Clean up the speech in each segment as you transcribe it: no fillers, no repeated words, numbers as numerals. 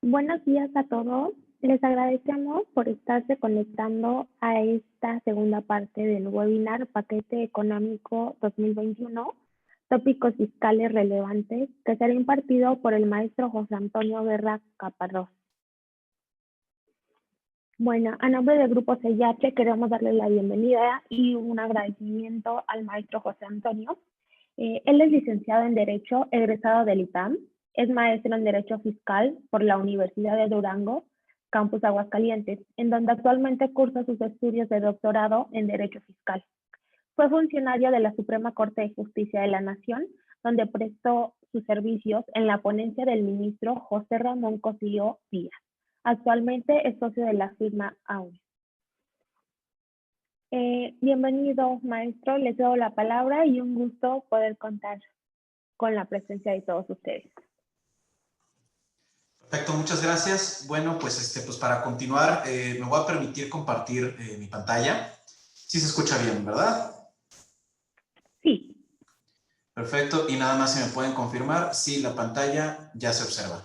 Buenos días a todos. Les agradecemos por estarse conectando a esta segunda parte del webinar Paquete Económico 2021, tópicos fiscales relevantes, que será impartido por el maestro José Antonio Guerra Caparrós. Bueno, a nombre del Grupo CEIACHE queremos darle la bienvenida y un agradecimiento al maestro José Antonio. Él es licenciado en Derecho, egresado del ITAM, es maestro en Derecho Fiscal por la Universidad de Durango, Campus Aguascalientes, en donde actualmente cursa sus estudios de doctorado en Derecho Fiscal. Fue funcionario de la Suprema Corte de Justicia de la Nación, donde prestó sus servicios en la ponencia del ministro José Ramón Cosío Díaz. Actualmente es socio de la firma AUNE. Bienvenido, maestro. Les doy la palabra y un gusto poder contar con la presencia de todos ustedes. Perfecto, muchas gracias. Bueno, pues para continuar, me voy a permitir compartir mi pantalla. Sí se escucha bien, ¿verdad? Sí. Perfecto, y nada más si me pueden confirmar si la pantalla ya se observa.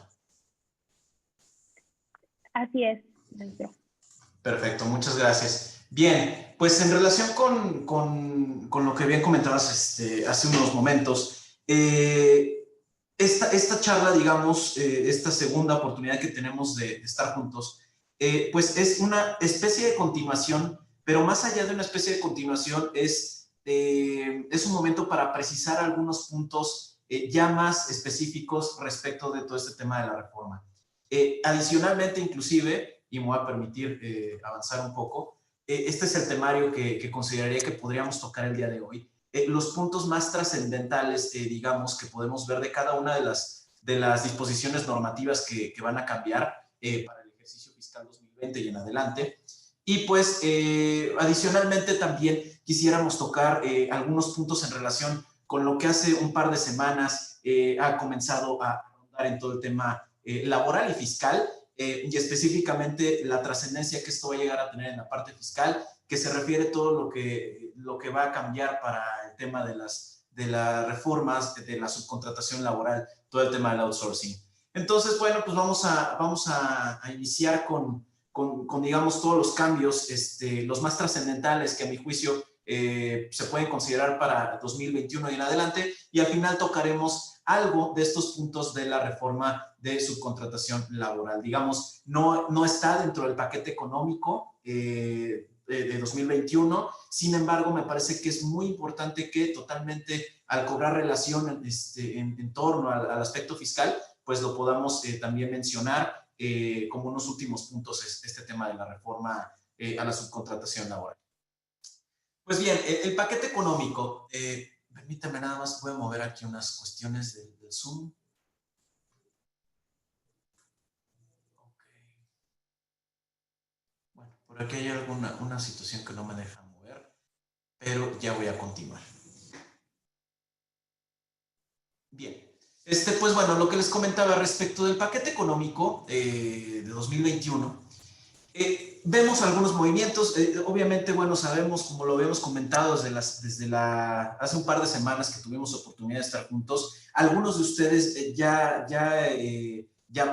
Así es, maestro. Perfecto, muchas gracias. Bien, pues en relación con lo que bien comentabas hace unos momentos, esta charla, digamos, esta segunda oportunidad que tenemos de estar juntos, pues es una especie de continuación, pero más allá de una especie de continuación es un momento para precisar algunos puntos ya más específicos respecto de todo este tema de la reforma. Adicionalmente, inclusive, y me voy a permitir avanzar un poco, este es el temario que consideraría que podríamos tocar el día de hoy. Los puntos más trascendentales, digamos, que podemos ver de cada una de las disposiciones normativas que van a cambiar para el ejercicio fiscal 2020 y en adelante. Y pues, adicionalmente también quisiéramos tocar algunos puntos en relación con lo que hace un par de semanas ha comenzado a rondar en todo el tema laboral y fiscal, y específicamente la trascendencia que esto va a llegar a tener en la parte fiscal, que se refiere a todo lo que va a cambiar para el tema de las reformas, de la subcontratación laboral, todo el tema del outsourcing. Entonces, bueno, pues vamos a iniciar con, digamos, todos los cambios, los más trascendentales que a mi juicio se pueden considerar para 2021 y en adelante, y al final tocaremos algo de estos puntos de la reforma de subcontratación laboral. Digamos, no está dentro del paquete económico de 2021, sin embargo, me parece que es muy importante que totalmente al cobrar relación en torno al aspecto fiscal, pues lo podamos también mencionar como unos últimos puntos este tema de la reforma a la subcontratación laboral. Pues bien, el paquete económico, permítame nada más, voy a mover aquí unas cuestiones del Zoom. Okay. Bueno, por aquí hay una situación que no me deja mover, pero ya voy a continuar. Bien, pues bueno, lo que les comentaba respecto del paquete económico de 2021, vemos algunos movimientos, obviamente, bueno, sabemos, como lo habíamos comentado hace un par de semanas que tuvimos oportunidad de estar juntos, algunos de ustedes ya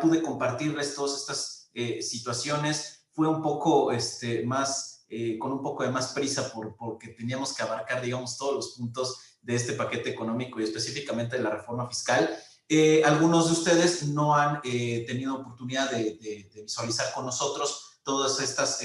pude compartirles todas estas situaciones, fue un poco con un poco de más prisa porque teníamos que abarcar, digamos, todos los puntos de este paquete económico y específicamente de la reforma fiscal. Algunos de ustedes no han tenido oportunidad de visualizar con nosotros todas estas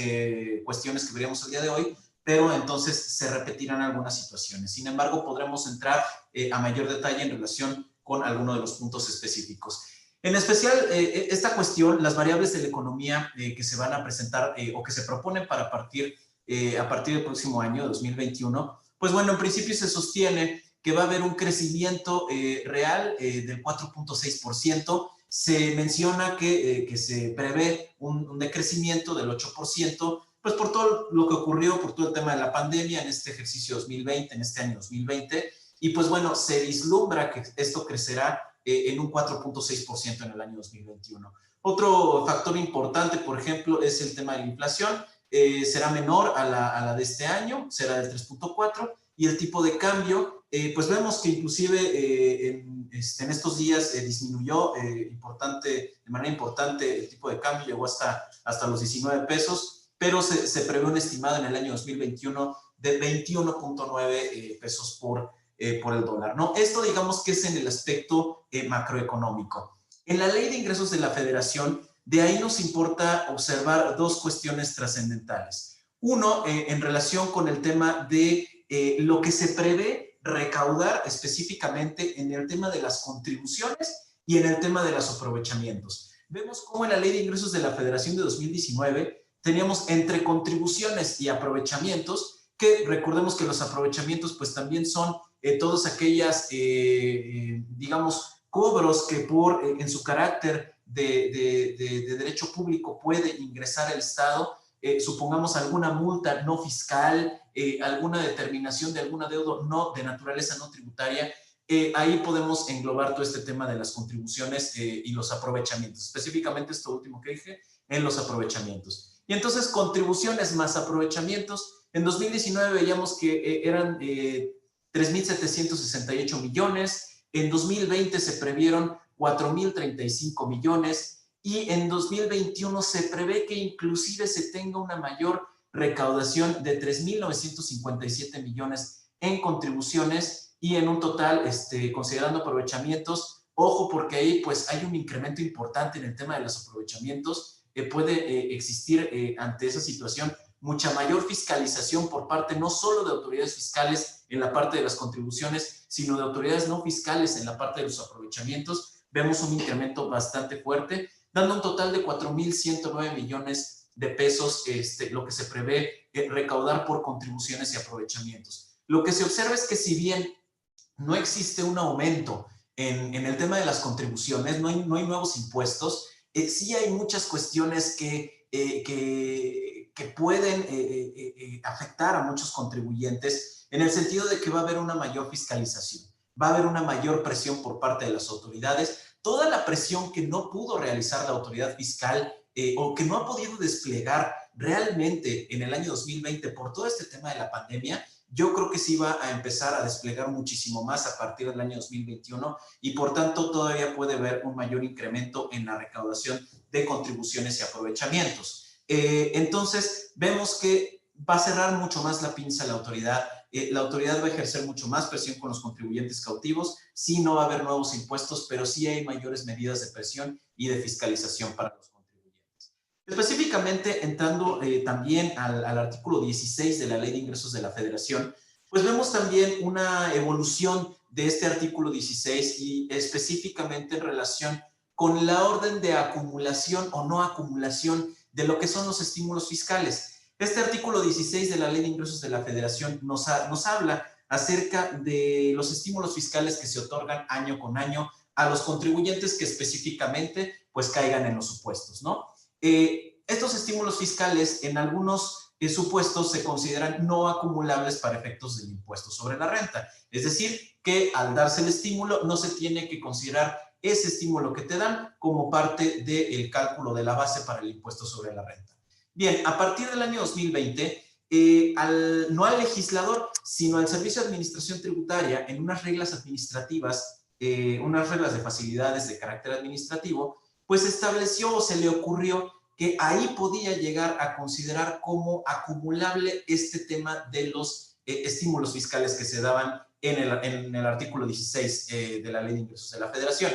cuestiones que veríamos el día de hoy, pero entonces se repetirán algunas situaciones. Sin embargo, podremos entrar a mayor detalle en relación con algunos de los puntos específicos. En especial, esta cuestión, las variables de la economía que se van a presentar o que se proponen para a partir del próximo año, 2021, pues bueno, en principio se sostiene que va a haber un crecimiento real del 4.6%. Se menciona que se prevé un decrecimiento del 8%, pues por todo lo que ocurrió, por todo el tema de la pandemia en este ejercicio 2020, en este año 2020, y pues bueno, se vislumbra que esto crecerá en un 4.6% en el año 2021. Otro factor importante, por ejemplo, es el tema de la inflación. Será menor a la de este año, será del 3.4%, y el tipo de cambio pues vemos que inclusive en estos días disminuyó de manera importante el tipo de cambio, llegó hasta los 19 pesos, pero se prevé un estimado en el año 2021 de 21.9 pesos por el dólar, ¿no? Esto digamos que es en el aspecto macroeconómico. En la Ley de Ingresos de la Federación, de ahí nos importa observar dos cuestiones trascendentales. Uno, en relación con el tema de lo que se prevé recaudar específicamente en el tema de las contribuciones y en el tema de los aprovechamientos. Vemos cómo en la Ley de Ingresos de la Federación de 2019 teníamos entre contribuciones y aprovechamientos, que recordemos que los aprovechamientos pues también son todas aquellas, digamos, cobros que en su carácter de derecho público puede ingresar el Estado, supongamos alguna multa no fiscal, alguna determinación de algún adeudo de naturaleza no tributaria, ahí podemos englobar todo este tema de las contribuciones y los aprovechamientos, específicamente esto último que dije, en los aprovechamientos. Y entonces contribuciones más aprovechamientos, en 2019 veíamos que eran 3.768 millones, en 2020 se previeron 4.035 millones y en 2021 se prevé que inclusive se tenga una mayor recaudación de 3.957 millones en contribuciones y en un total, considerando aprovechamientos, ojo porque ahí pues hay un incremento importante en el tema de los aprovechamientos, puede existir ante esa situación mucha mayor fiscalización por parte no solo de autoridades fiscales en la parte de las contribuciones, sino de autoridades no fiscales en la parte de los aprovechamientos. Vemos un incremento bastante fuerte, dando un total de 4.109 millones de pesos, lo que se prevé recaudar por contribuciones y aprovechamientos. Lo que se observa es que si bien no existe un aumento en el tema de las contribuciones, no hay nuevos impuestos, sí hay muchas cuestiones que pueden afectar a muchos contribuyentes en el sentido de que va a haber una mayor fiscalización, va a haber una mayor presión por parte de las autoridades, toda la presión que no pudo realizar la autoridad fiscal o que no ha podido desplegar realmente en el año 2020 por todo este tema de la pandemia, yo creo que sí va a empezar a desplegar muchísimo más a partir del año 2021 y por tanto todavía puede haber un mayor incremento en la recaudación de contribuciones y aprovechamientos. Entonces vemos que va a cerrar mucho más la pinza la autoridad va a ejercer mucho más presión con los contribuyentes cautivos, sí no va a haber nuevos impuestos, pero sí hay mayores medidas de presión y de fiscalización para los contribuyentes. Específicamente, entrando también al artículo 16 de la Ley de Ingresos de la Federación, pues vemos también una evolución de este artículo 16 y específicamente en relación con la orden de acumulación o no acumulación de lo que son los estímulos fiscales. Este artículo 16 de la Ley de Ingresos de la Federación nos habla acerca de los estímulos fiscales que se otorgan año con año a los contribuyentes que específicamente pues caigan en los supuestos, ¿no? Estos estímulos fiscales en algunos supuestos se consideran no acumulables para efectos del impuesto sobre la renta. Es decir, que al darse el estímulo no se tiene que considerar ese estímulo que te dan como parte del cálculo de la base para el impuesto sobre la renta. Bien, a partir del año 2020, no al legislador, sino al Servicio de Administración Tributaria, en unas reglas administrativas, unas reglas de facilidades de carácter administrativo, pues estableció o se le ocurrió que ahí podía llegar a considerar como acumulable este tema de los estímulos fiscales que se daban en el artículo 16 de la Ley de Ingresos de la Federación.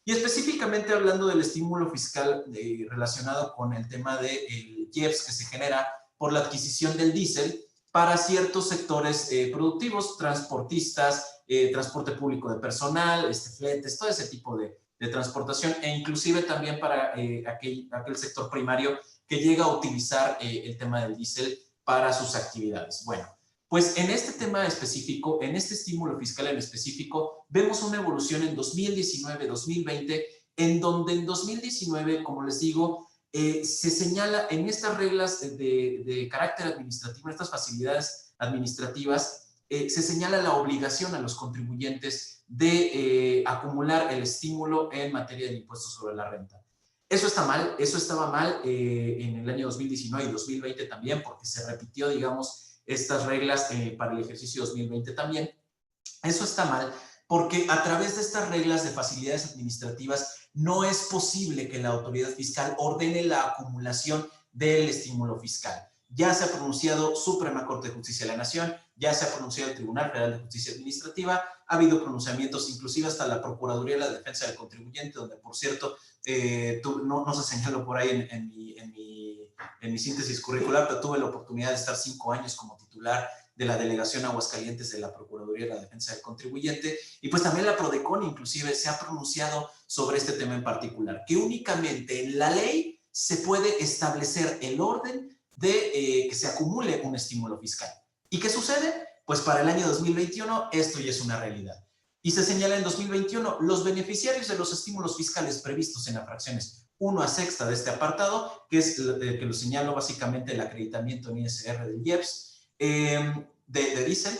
Y específicamente hablando del estímulo fiscal relacionado con el tema del IEPS que se genera por la adquisición del diésel para ciertos sectores productivos, transportistas, transporte público de personal, fletes, todo ese tipo de transportación e inclusive también para aquel sector primario que llega a utilizar el tema del diésel para sus actividades. Bueno, pues en este tema específico, en este estímulo fiscal en específico, vemos una evolución en 2019-2020, en donde en 2019, como les digo, se señala en estas reglas de carácter administrativo, en estas facilidades administrativas, se señala la obligación a los contribuyentes de acumular el estímulo en materia del impuesto sobre la renta. Eso está mal, eso estaba mal en el año 2019 y 2020 también, porque se repitió, digamos, estas reglas para el ejercicio 2020 también. Eso está mal porque a través de estas reglas de facilidades administrativas no es posible que la autoridad fiscal ordene la acumulación del estímulo fiscal. Ya se ha pronunciado Suprema Corte de Justicia de la Nación, ya se ha pronunciado el Tribunal Federal de Justicia Administrativa, ha habido pronunciamientos inclusive hasta la Procuraduría de la Defensa del Contribuyente, donde por cierto, no se señaló por ahí en mi síntesis curricular, pero tuve la oportunidad de estar 5 años como titular de la Delegación Aguascalientes de la Procuraduría de la Defensa del Contribuyente, y pues también la PRODECON inclusive se ha pronunciado sobre este tema en particular, que únicamente en la ley se puede establecer el orden de que se acumule un estímulo fiscal. ¿Y qué sucede? Pues para el año 2021 esto ya es una realidad. Y se señala en 2021, los beneficiarios de los estímulos fiscales previstos en las fracciones 1 a 6 de este apartado, que es que lo señalo básicamente el acreditamiento en ISR del IEPS, de diésel,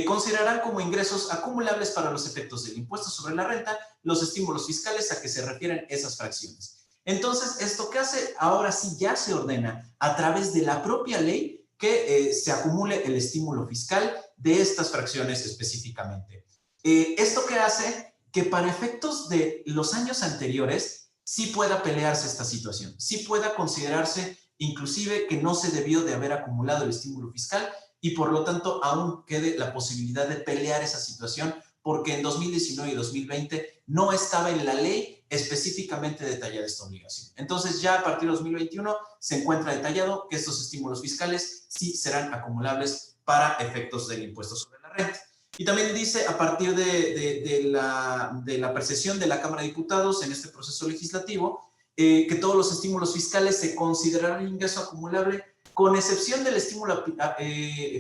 considerarán como ingresos acumulables para los efectos del impuesto sobre la renta los estímulos fiscales a que se refieren esas fracciones. Entonces, ¿esto qué hace? Ahora sí ya se ordena a través de la propia ley que se acumule el estímulo fiscal de estas fracciones específicamente. ¿Esto qué hace? Que para efectos de los años anteriores sí pueda pelearse esta situación, sí pueda considerarse inclusive que no se debió de haber acumulado el estímulo fiscal y por lo tanto aún quede la posibilidad de pelear esa situación porque en 2019 y 2020 no estaba en la ley específicamente detallada esta obligación. Entonces ya a partir de 2021 se encuentra detallado que estos estímulos fiscales sí serán acumulables para efectos del impuesto sobre la renta. Y también dice, a partir de la percepción de la Cámara de Diputados en este proceso legislativo, que todos los estímulos fiscales se considerarán ingreso acumulable con excepción del estímulo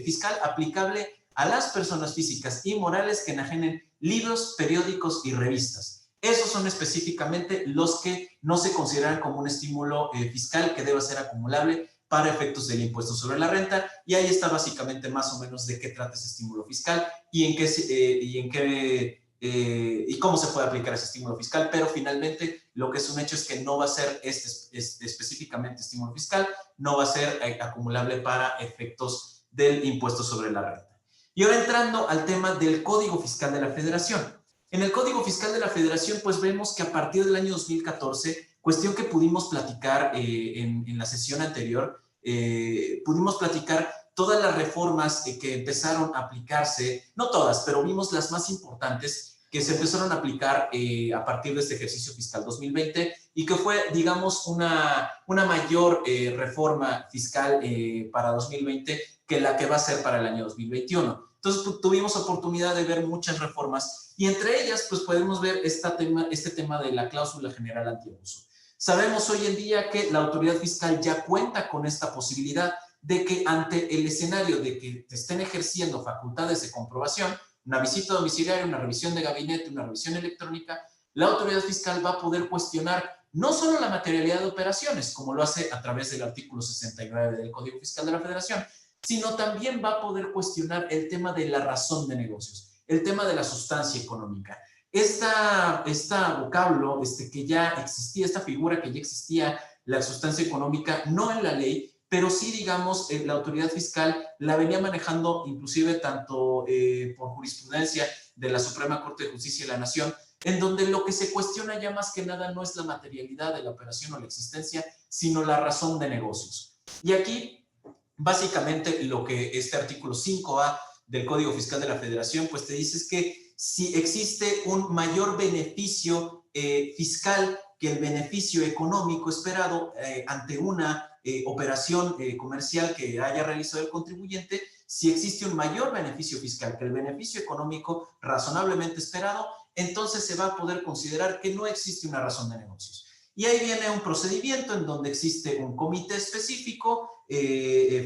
fiscal aplicable a las personas físicas y morales que enajenen libros, periódicos y revistas. Esos son específicamente los que no se consideran como un estímulo fiscal que deba ser acumulable para efectos del impuesto sobre la renta, y ahí está básicamente más o menos de qué trata ese estímulo fiscal y y cómo se puede aplicar ese estímulo fiscal, pero finalmente lo que es un hecho es que no va a ser específicamente estímulo fiscal, no va a ser acumulable para efectos del impuesto sobre la renta. Y ahora entrando al tema del Código Fiscal de la Federación. En el Código Fiscal de la Federación, pues vemos que a partir del año 2014, cuestión que pudimos platicar en la sesión anterior, pudimos platicar todas las reformas que empezaron a aplicarse, no todas, pero vimos las más importantes que se empezaron a aplicar a partir de este ejercicio fiscal 2020 y que fue, digamos, una mayor reforma fiscal para 2020 que la que va a ser para el año 2021. Entonces, pues, tuvimos oportunidad de ver muchas reformas y entre ellas, pues podemos ver este tema de la cláusula general antiabuso. Sabemos hoy en día que la autoridad fiscal ya cuenta con esta posibilidad de que ante el escenario de que te estén ejerciendo facultades de comprobación, una visita domiciliaria, una revisión de gabinete, una revisión electrónica, la autoridad fiscal va a poder cuestionar no solo la materialidad de operaciones, como lo hace a través del artículo 69 del Código Fiscal de la Federación, sino también va a poder cuestionar el tema de la razón de negocios, el tema de la sustancia económica. Esta vocablo que ya existía, esta figura que ya existía, la sustancia económica, no en la ley, pero sí, digamos, la autoridad fiscal la venía manejando inclusive tanto por jurisprudencia de la Suprema Corte de Justicia de la Nación, en donde lo que se cuestiona ya más que nada no es la materialidad de la operación o la existencia, sino la razón de negocios. Y aquí, básicamente, lo que este artículo 5A del Código Fiscal de la Federación, pues te dice es que si existe un mayor beneficio fiscal que el beneficio económico esperado ante una operación comercial que haya realizado el contribuyente, si existe un mayor beneficio fiscal que el beneficio económico razonablemente esperado, entonces se va a poder considerar que no existe una razón de negocios. Y ahí viene un procedimiento en donde existe un comité específico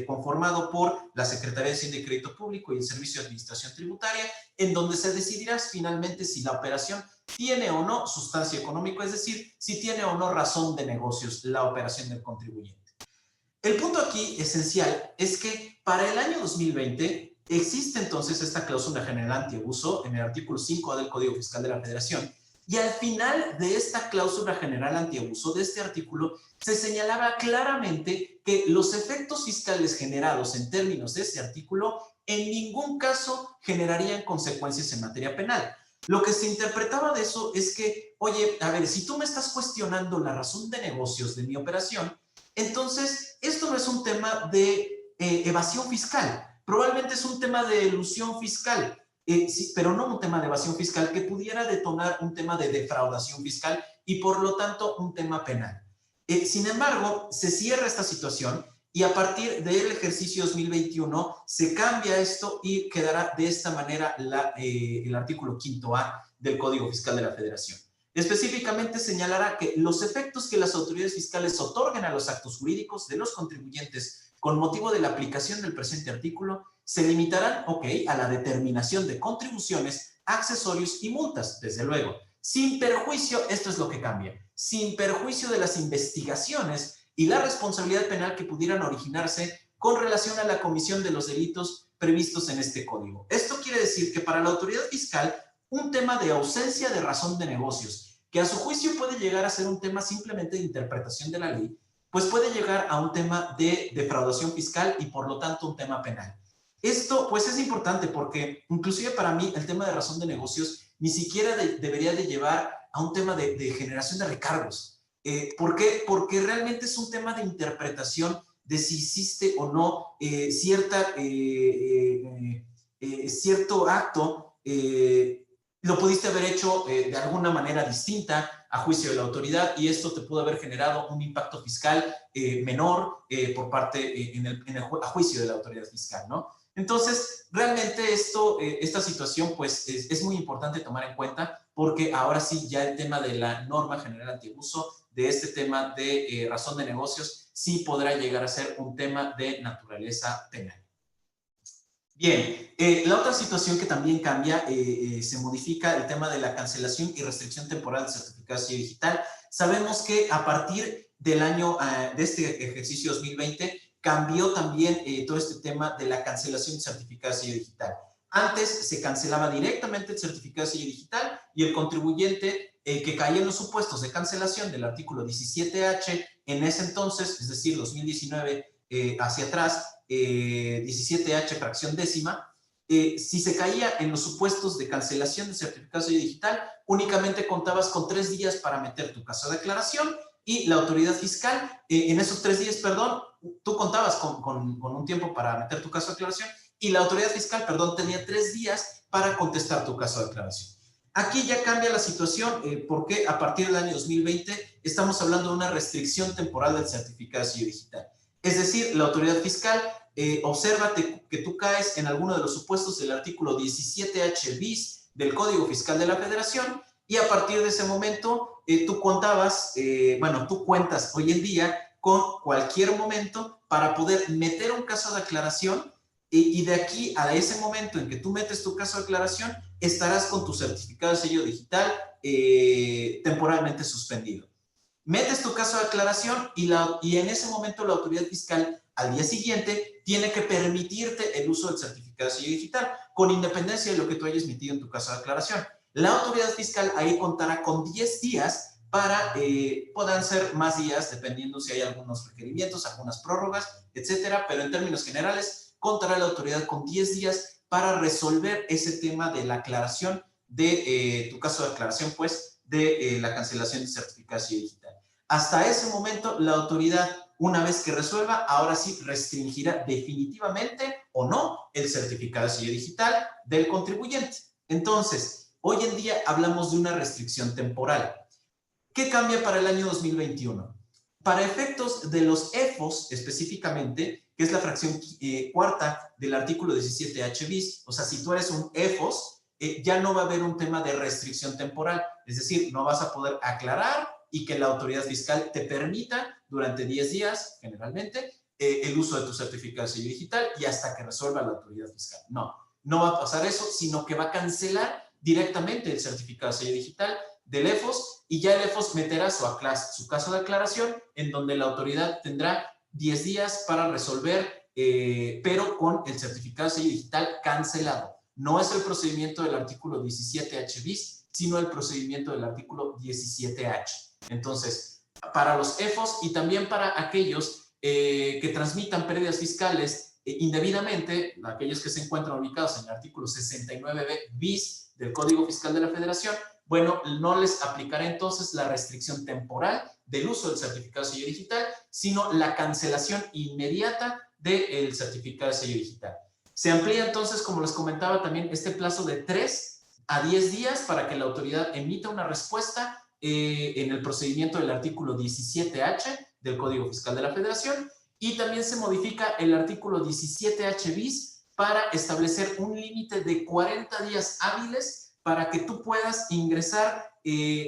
conformado por la Secretaría de Hacienda y Crédito Público y el Servicio de Administración Tributaria, en donde se decidirá finalmente si la operación tiene o no sustancia económica, es decir, si tiene o no razón de negocios la operación del contribuyente. El punto aquí esencial es que para el año 2020 existe entonces esta cláusula general antiabuso en el artículo 5A del Código Fiscal de la Federación, Y al final de esta cláusula general antiabuso, de este artículo, se señalaba claramente que los efectos fiscales generados en términos de ese artículo en ningún caso generarían consecuencias en materia penal. Lo que se interpretaba de eso es que, oye, a ver, si tú me estás cuestionando la razón de negocios de mi operación, entonces esto no es un tema de evasión fiscal, probablemente es un tema de elusión fiscal, sí, pero no un tema de evasión fiscal que pudiera detonar un tema de defraudación fiscal y por lo tanto un tema penal. Sin embargo, se cierra esta situación y a partir del ejercicio 2021 se cambia esto y quedará de esta manera el artículo 5A del Código Fiscal de la Federación. Específicamente señalará que los efectos que las autoridades fiscales otorguen a los actos jurídicos de los contribuyentes con motivo de la aplicación del presente artículo se limitarán, a la determinación de contribuciones, accesorios y multas, desde luego, sin perjuicio, esto es lo que cambia, sin perjuicio de las investigaciones y la responsabilidad penal que pudieran originarse con relación a la comisión de los delitos previstos en este código. Esto quiere decir que para la autoridad fiscal, un tema de ausencia de razón de negocios, que a su juicio puede llegar a ser un tema simplemente de interpretación de la ley, pues puede llegar a un tema de defraudación fiscal y por lo tanto un tema penal. Esto pues es importante porque inclusive para mí el tema de razón de negocios ni siquiera debería de llevar a un tema de generación de recargos. ¿Por qué? Porque realmente es un tema de interpretación de si hiciste o no cierto acto, lo pudiste haber hecho de alguna manera distinta a juicio de la autoridad y esto te pudo haber generado un impacto fiscal menor por parte a juicio de la autoridad fiscal, ¿no? Entonces, realmente esta situación pues es muy importante tomar en cuenta porque ahora sí ya el tema de la norma general antiabuso, de este tema de razón de negocios, sí podrá llegar a ser un tema de naturaleza penal. Bien, la otra situación que también cambia, se modifica el tema de la cancelación y restricción temporal de certificado de sello digital. Sabemos que a partir del año de este ejercicio 2020 cambió también todo este tema de la cancelación de certificado de sello digital. Antes se cancelaba directamente el certificado de sello digital y el contribuyente que caía en los supuestos de cancelación del artículo 17H en ese entonces, es decir, 2019 hacia atrás, 17H fracción décima, si se caía en los supuestos de cancelación de certificado de sello digital, únicamente contabas con 3 días para meter tu caso de declaración y la autoridad fiscal, en esos 3 días, perdón, tú contabas con un tiempo para meter tu caso de declaración y la autoridad fiscal, perdón, tenía 3 días para contestar tu caso de declaración. Aquí ya cambia la situación porque a partir del año 2020 estamos hablando de una restricción temporal del certificado de sello digital. Es decir, la autoridad fiscal observa que tú caes en alguno de los supuestos del artículo 17H bis del Código Fiscal de la Federación y a partir de ese momento tú tú cuentas hoy en día con cualquier momento para poder meter un caso de aclaración y de aquí a ese momento en que tú metes tu caso de aclaración estarás con tu certificado de sello digital temporalmente suspendido. Metes tu caso de aclaración y en ese momento la autoridad fiscal al día siguiente tiene que permitirte el uso del certificado de sello digital con independencia de lo que tú hayas metido en tu caso de aclaración. La autoridad fiscal ahí contará con 10 días para, podrán ser más días dependiendo si hay algunos requerimientos, algunas prórrogas, etcétera, pero en términos generales contará la autoridad con 10 días para resolver ese tema de la aclaración de tu caso de aclaración, pues, de la cancelación de certificado de sello digital. Hasta ese momento, la autoridad, una vez que resuelva, ahora sí restringirá definitivamente o no el certificado de sello digital del contribuyente. Entonces, hoy en día hablamos de una restricción temporal. ¿Qué cambia para el año 2021? Para efectos de los EFOS específicamente, que es la fracción cuarta del artículo 17H bis, o sea, si tú eres un EFOS, ya no va a haber un tema de restricción temporal, es decir, no vas a poder aclarar y que la autoridad fiscal te permita durante 10 días, generalmente, el uso de tu certificado de sello digital y hasta que resuelva la autoridad fiscal. No va a pasar eso, sino que va a cancelar directamente el certificado de sello digital del EFOS y ya el EFOS meterá su caso de aclaración en donde la autoridad tendrá 10 días para resolver, pero con el certificado de sello digital cancelado. No es el procedimiento del artículo 17H bis, sino el procedimiento del artículo 17H. Entonces, para los EFOS y también para aquellos que transmitan pérdidas fiscales indebidamente, aquellos que se encuentran ubicados en el artículo 69b bis del Código Fiscal de la Federación, bueno, no les aplicará entonces la restricción temporal del uso del certificado de sello digital, sino la cancelación inmediata del certificado de sello digital. Se amplía entonces, como les comentaba, también este plazo de 3 a 10 días para que la autoridad emita una respuesta en el procedimiento del artículo 17H del Código Fiscal de la Federación, y también se modifica el artículo 17H bis para establecer un límite de 40 días hábiles para que tú puedas ingresar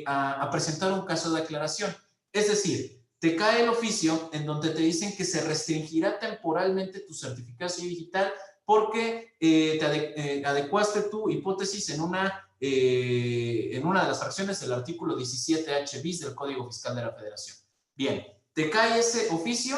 a presentar un caso de aclaración. Es decir, te cae el oficio en donde te dicen que se restringirá temporalmente tu certificado de sello digital porque te adecuaste tu hipótesis en una de las fracciones del artículo 17H bis del Código Fiscal de la Federación. Bien, te cae ese oficio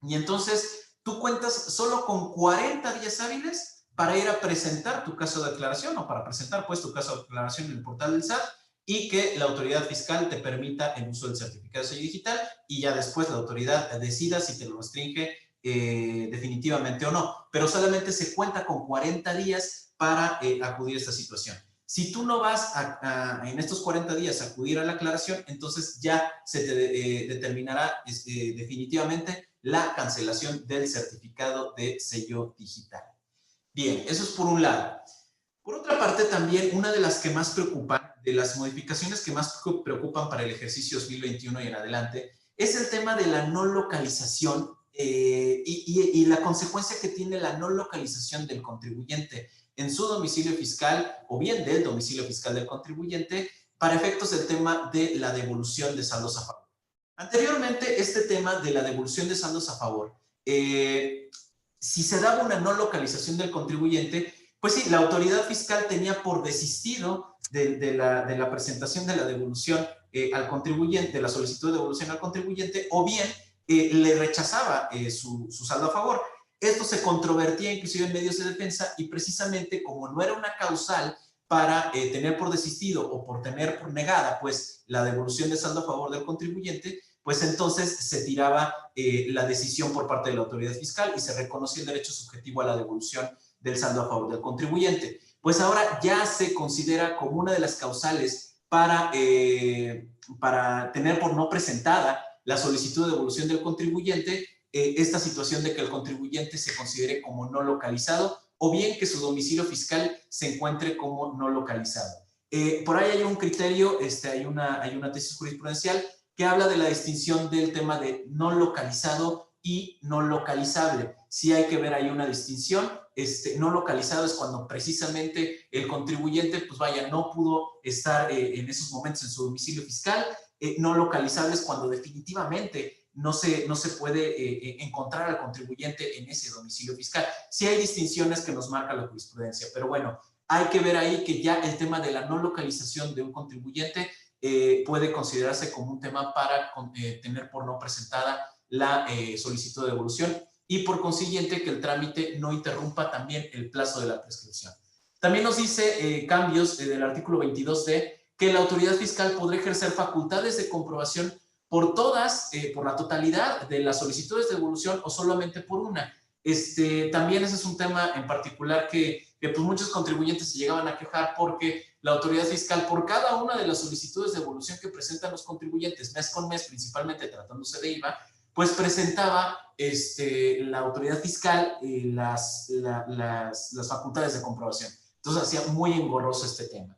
y entonces tú cuentas solo con 40 días hábiles para ir a presentar tu caso de aclaración o para presentar pues tu caso de aclaración en el portal del SAT y que la autoridad fiscal te permita el uso del certificado de sello digital y ya después la autoridad decida si te lo restringe definitivamente o no. Pero solamente se cuenta con 40 días para acudir a esta situación. Si tú no vas en estos 40 días a acudir a la aclaración, entonces ya se te determinará definitivamente la cancelación del certificado de sello digital. Bien, eso es por un lado. Por otra parte, también una de las que más preocupan, de las modificaciones que más preocupan para el ejercicio 2021 y en adelante, es el tema de la no localización y la consecuencia que tiene la no localización del contribuyente en su domicilio fiscal o bien del domicilio fiscal del contribuyente para efectos del tema de la devolución de saldos a favor. Anteriormente, este tema de la devolución de saldos a favor, si se daba una no localización del contribuyente, pues sí, la autoridad fiscal tenía por desistido de la presentación de la devolución al contribuyente, de la solicitud de devolución al contribuyente, o bien le rechazaba su saldo a favor. Esto se controvertía inclusive en medios de defensa y precisamente como no era una causal para tener por desistido o por tener por negada pues la devolución de saldo a favor del contribuyente, pues entonces se tiraba la decisión por parte de la autoridad fiscal y se reconocía el derecho subjetivo a la devolución del saldo a favor del contribuyente. Pues ahora ya se considera como una de las causales para tener por no presentada la solicitud de devolución del contribuyente esta situación de que el contribuyente se considere como no localizado o bien que su domicilio fiscal se encuentre como no localizado. Por ahí hay un criterio, hay una tesis jurisprudencial que habla de la distinción del tema de no localizado y no localizable. Sí hay que ver ahí una distinción. No localizado es cuando precisamente el contribuyente, pues vaya, no pudo estar en esos momentos en su domicilio fiscal. No localizable es cuando definitivamente no se puede encontrar al contribuyente en ese domicilio fiscal. Sí hay distinciones que nos marca la jurisprudencia, pero bueno, hay que ver ahí que ya el tema de la no localización de un contribuyente puede considerarse como un tema para tener por no presentada la solicitud de devolución y por consiguiente que el trámite no interrumpa también el plazo de la prescripción. También nos dice cambios del artículo 22D que la autoridad fiscal podrá ejercer facultades de comprobación por todas, por la totalidad de las solicitudes de devolución o solamente por una. También ese es un tema en particular que pues muchos contribuyentes se llegaban a quejar porque la autoridad fiscal, por cada una de las solicitudes de devolución que presentan los contribuyentes mes con mes, principalmente tratándose de IVA, pues presentaba la autoridad fiscal las facultades de comprobación. Entonces hacía muy engorroso este tema.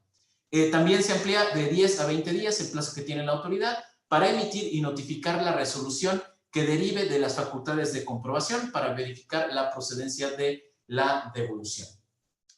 También se amplía de 10 a 20 días el plazo que tiene la autoridad para emitir y notificar la resolución que derive de las facultades de comprobación para verificar la procedencia de la devolución.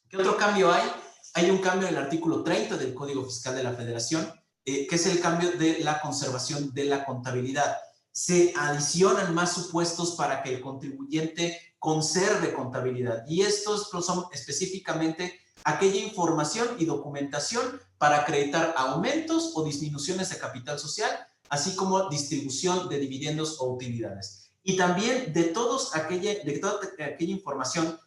¿Qué otro cambio hay? Hay un cambio en el artículo 30 del Código Fiscal de la Federación, que es el cambio de la conservación de la contabilidad. Se adicionan más supuestos para que el contribuyente conserve contabilidad y estos son específicamente aquella información y documentación para acreditar aumentos o disminuciones de capital social, así como distribución de dividendos o utilidades. Y también de toda aquella información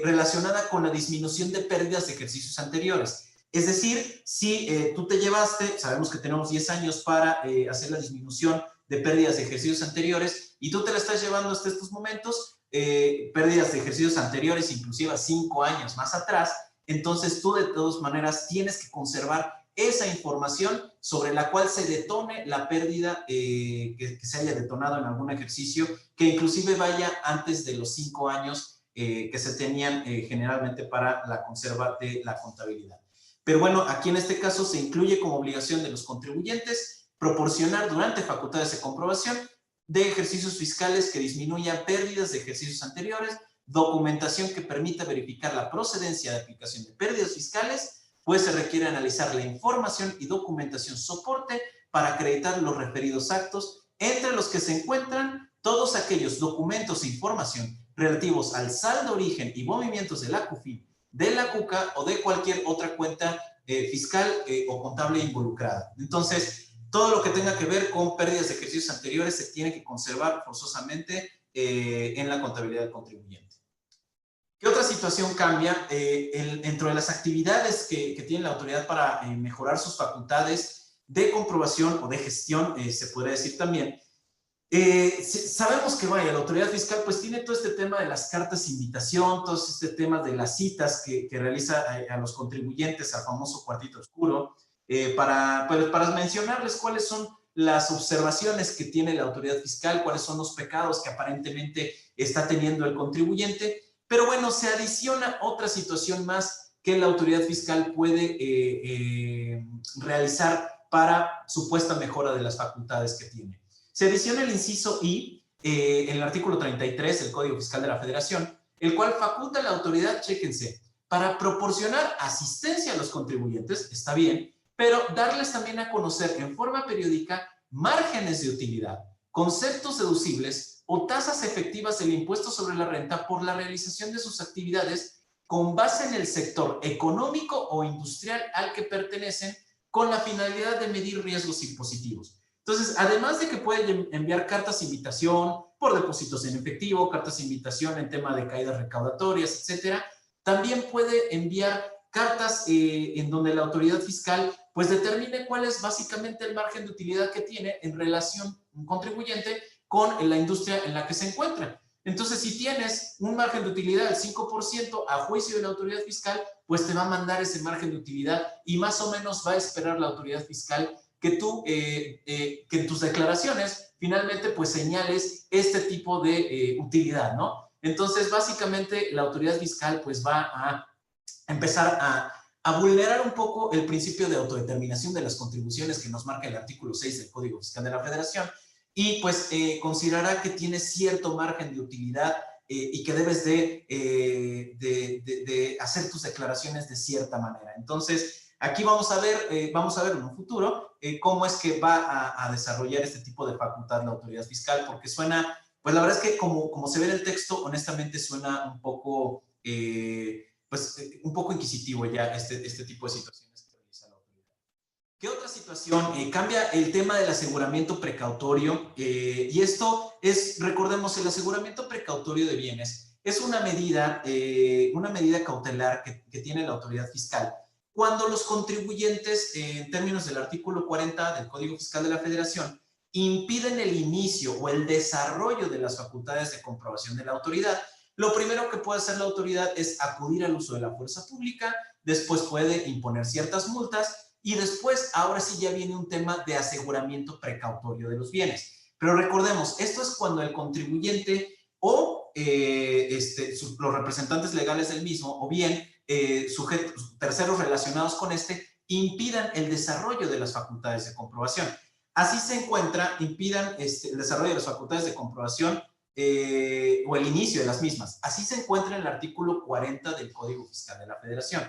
relacionada con la disminución de pérdidas de ejercicios anteriores. Es decir, si tú te llevaste, sabemos que tenemos 10 años para hacer la disminución de pérdidas de ejercicios anteriores y tú te la estás llevando hasta estos momentos, pérdidas de ejercicios anteriores, inclusive a 5 años más atrás, entonces tú de todas maneras tienes que conservar esa información sobre la cual se detone la pérdida que se haya detonado en algún ejercicio, que inclusive vaya antes de los 5 años que se tenían generalmente para la conserva de la contabilidad. Pero bueno, aquí en este caso se incluye como obligación de los contribuyentes proporcionar durante facultades de comprobación de ejercicios fiscales que disminuyan pérdidas de ejercicios anteriores, documentación que permita verificar la procedencia de aplicación de pérdidas fiscales, pues se requiere analizar la información y documentación soporte para acreditar los referidos actos, entre los que se encuentran todos aquellos documentos e información relativos al saldo origen y movimientos de la CUFIN, de la CUCA o de cualquier otra cuenta fiscal o contable involucrada. Entonces, todo lo que tenga que ver con pérdidas de ejercicios anteriores se tiene que conservar forzosamente en la contabilidad del contribuyente. ¿Qué otra situación cambia? Dentro de las actividades que tiene la autoridad para mejorar sus facultades de comprobación o de gestión, se podría decir también, sabemos que vaya, la autoridad fiscal pues tiene todo este tema de las cartas de invitación, todo este tema de las citas que realiza a los contribuyentes al famoso cuartito oscuro, para mencionarles cuáles son las observaciones que tiene la autoridad fiscal, cuáles son los pecados que aparentemente está teniendo el contribuyente. Pero bueno, se adiciona otra situación más que la autoridad fiscal puede realizar para supuesta mejora de las facultades que tiene. Se adiciona el inciso I en el artículo 33 del Código Fiscal de la Federación, el cual faculta a la autoridad, chéquense, para proporcionar asistencia a los contribuyentes, está bien, pero darles también a conocer en forma periódica márgenes de utilidad, conceptos deducibles o tasas efectivas del impuesto sobre la renta por la realización de sus actividades con base en el sector económico o industrial al que pertenecen, con la finalidad de medir riesgos impositivos. Entonces, además de que pueden enviar cartas de invitación por depósitos en efectivo, cartas de invitación en tema de caídas recaudatorias, etcétera, también puede enviar cartas en donde la autoridad fiscal pues determine cuál es básicamente el margen de utilidad que tiene en relación un contribuyente con la industria en la que se encuentra. Entonces, si tienes un margen de utilidad del 5% a juicio de la autoridad fiscal, pues te va a mandar ese margen de utilidad y más o menos va a esperar la autoridad fiscal que tú, que en tus declaraciones finalmente pues señales este tipo de utilidad, ¿no? Entonces, básicamente la autoridad fiscal pues va a empezar a vulnerar un poco el principio de autodeterminación de las contribuciones que nos marca el artículo 6 del Código Fiscal de la Federación, y pues considerará que tiene cierto margen de utilidad y que debes de hacer tus declaraciones de cierta manera. Entonces, aquí vamos a ver en un futuro cómo es que va a desarrollar este tipo de facultad la autoridad fiscal, porque suena, pues la verdad es que como se ve en el texto, honestamente suena un poco, un poco inquisitivo ya este tipo de situaciones que realiza la autoridad. ¿Qué otra situación? Cambia el tema del aseguramiento precautorio, y esto es, recordemos, el aseguramiento precautorio de bienes es una medida cautelar que tiene la autoridad fiscal cuando los contribuyentes, en términos del artículo 40 del Código Fiscal de la Federación, impiden el inicio o el desarrollo de las facultades de comprobación de la autoridad. Lo primero que puede hacer la autoridad es acudir al uso de la fuerza pública, después puede imponer ciertas multas, y después, ahora sí ya viene un tema de aseguramiento precautorio de los bienes. Pero recordemos, esto es cuando el contribuyente o los representantes legales del mismo, o bien terceros relacionados con impidan el desarrollo de las facultades de comprobación. Así se encuentra, impidan el desarrollo de las facultades de comprobación o el inicio de las mismas. Así se encuentra en el artículo 40 del Código Fiscal de la Federación.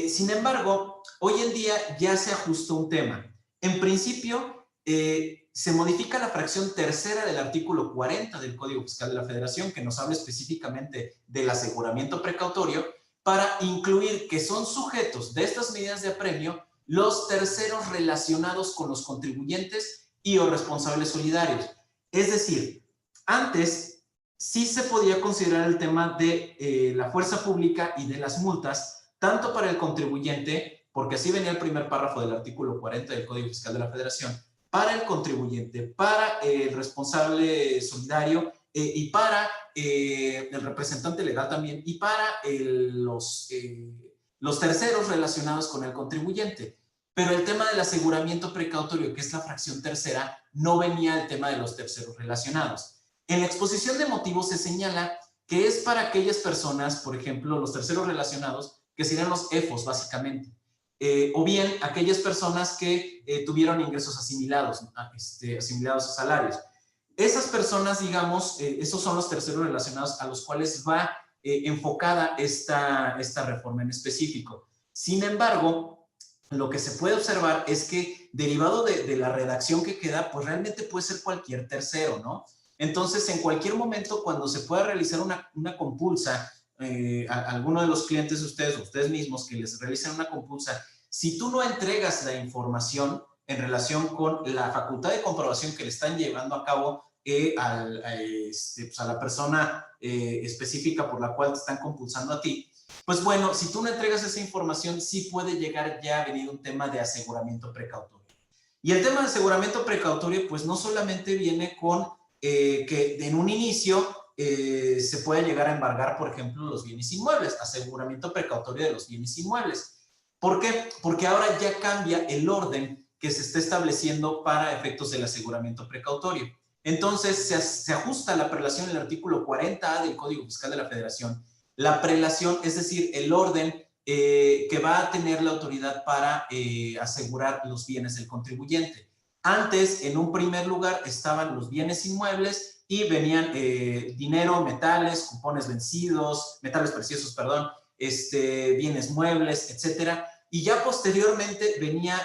Sin embargo, hoy en día ya se ajustó un tema. En principio, se modifica la fracción tercera del artículo 40 del Código Fiscal de la Federación, que nos habla específicamente del aseguramiento precautorio, para incluir que son sujetos de estas medidas de apremio los terceros relacionados con los contribuyentes y o responsables solidarios. Es decir, antes sí se podía considerar el tema de la fuerza pública y de las multas, tanto para el contribuyente porque así venía el primer párrafo del artículo 40 del Código Fiscal de la Federación, para el contribuyente, para el responsable solidario y para el representante legal también y para los terceros relacionados con el contribuyente. Pero el tema del aseguramiento precautorio, que es la fracción tercera, no venía el tema de los terceros relacionados. En la exposición de motivos se señala que es para aquellas personas, por ejemplo, los terceros relacionados, que serían los EFOS básicamente, o bien aquellas personas que tuvieron ingresos asimilados, asimilados a salarios. Esas personas, digamos, esos son los terceros relacionados a los cuales va enfocada esta reforma en específico. Sin embargo, lo que se puede observar es que derivado de la redacción que queda, pues realmente puede ser cualquier tercero, ¿no? Entonces, en cualquier momento, cuando se pueda realizar una compulsa, a alguno de los clientes de ustedes o ustedes mismos que les realicen una compulsa, si tú no entregas la información en relación con la facultad de comprobación que le están llevando a cabo pues a la persona específica por la cual te están compulsando a ti, pues bueno, si tú no entregas esa información, sí puede llegar ya a venir un tema de aseguramiento precautorio. Y el tema de aseguramiento precautorio, pues no solamente viene con que en un inicio se puede llegar a embargar, por ejemplo, los bienes inmuebles, aseguramiento precautorio de los bienes inmuebles. ¿Por qué? Porque ahora ya cambia el orden que se está estableciendo para efectos del aseguramiento precautorio. Entonces, se ajusta la prelación en el artículo 40A del Código Fiscal de la Federación. La prelación, es decir, el orden que va a tener la autoridad para asegurar los bienes del contribuyente. Antes, en un primer lugar, estaban los bienes inmuebles y venían dinero, metales, cupones vencidos, metales preciosos, perdón, bienes muebles, etcétera. Y ya posteriormente venían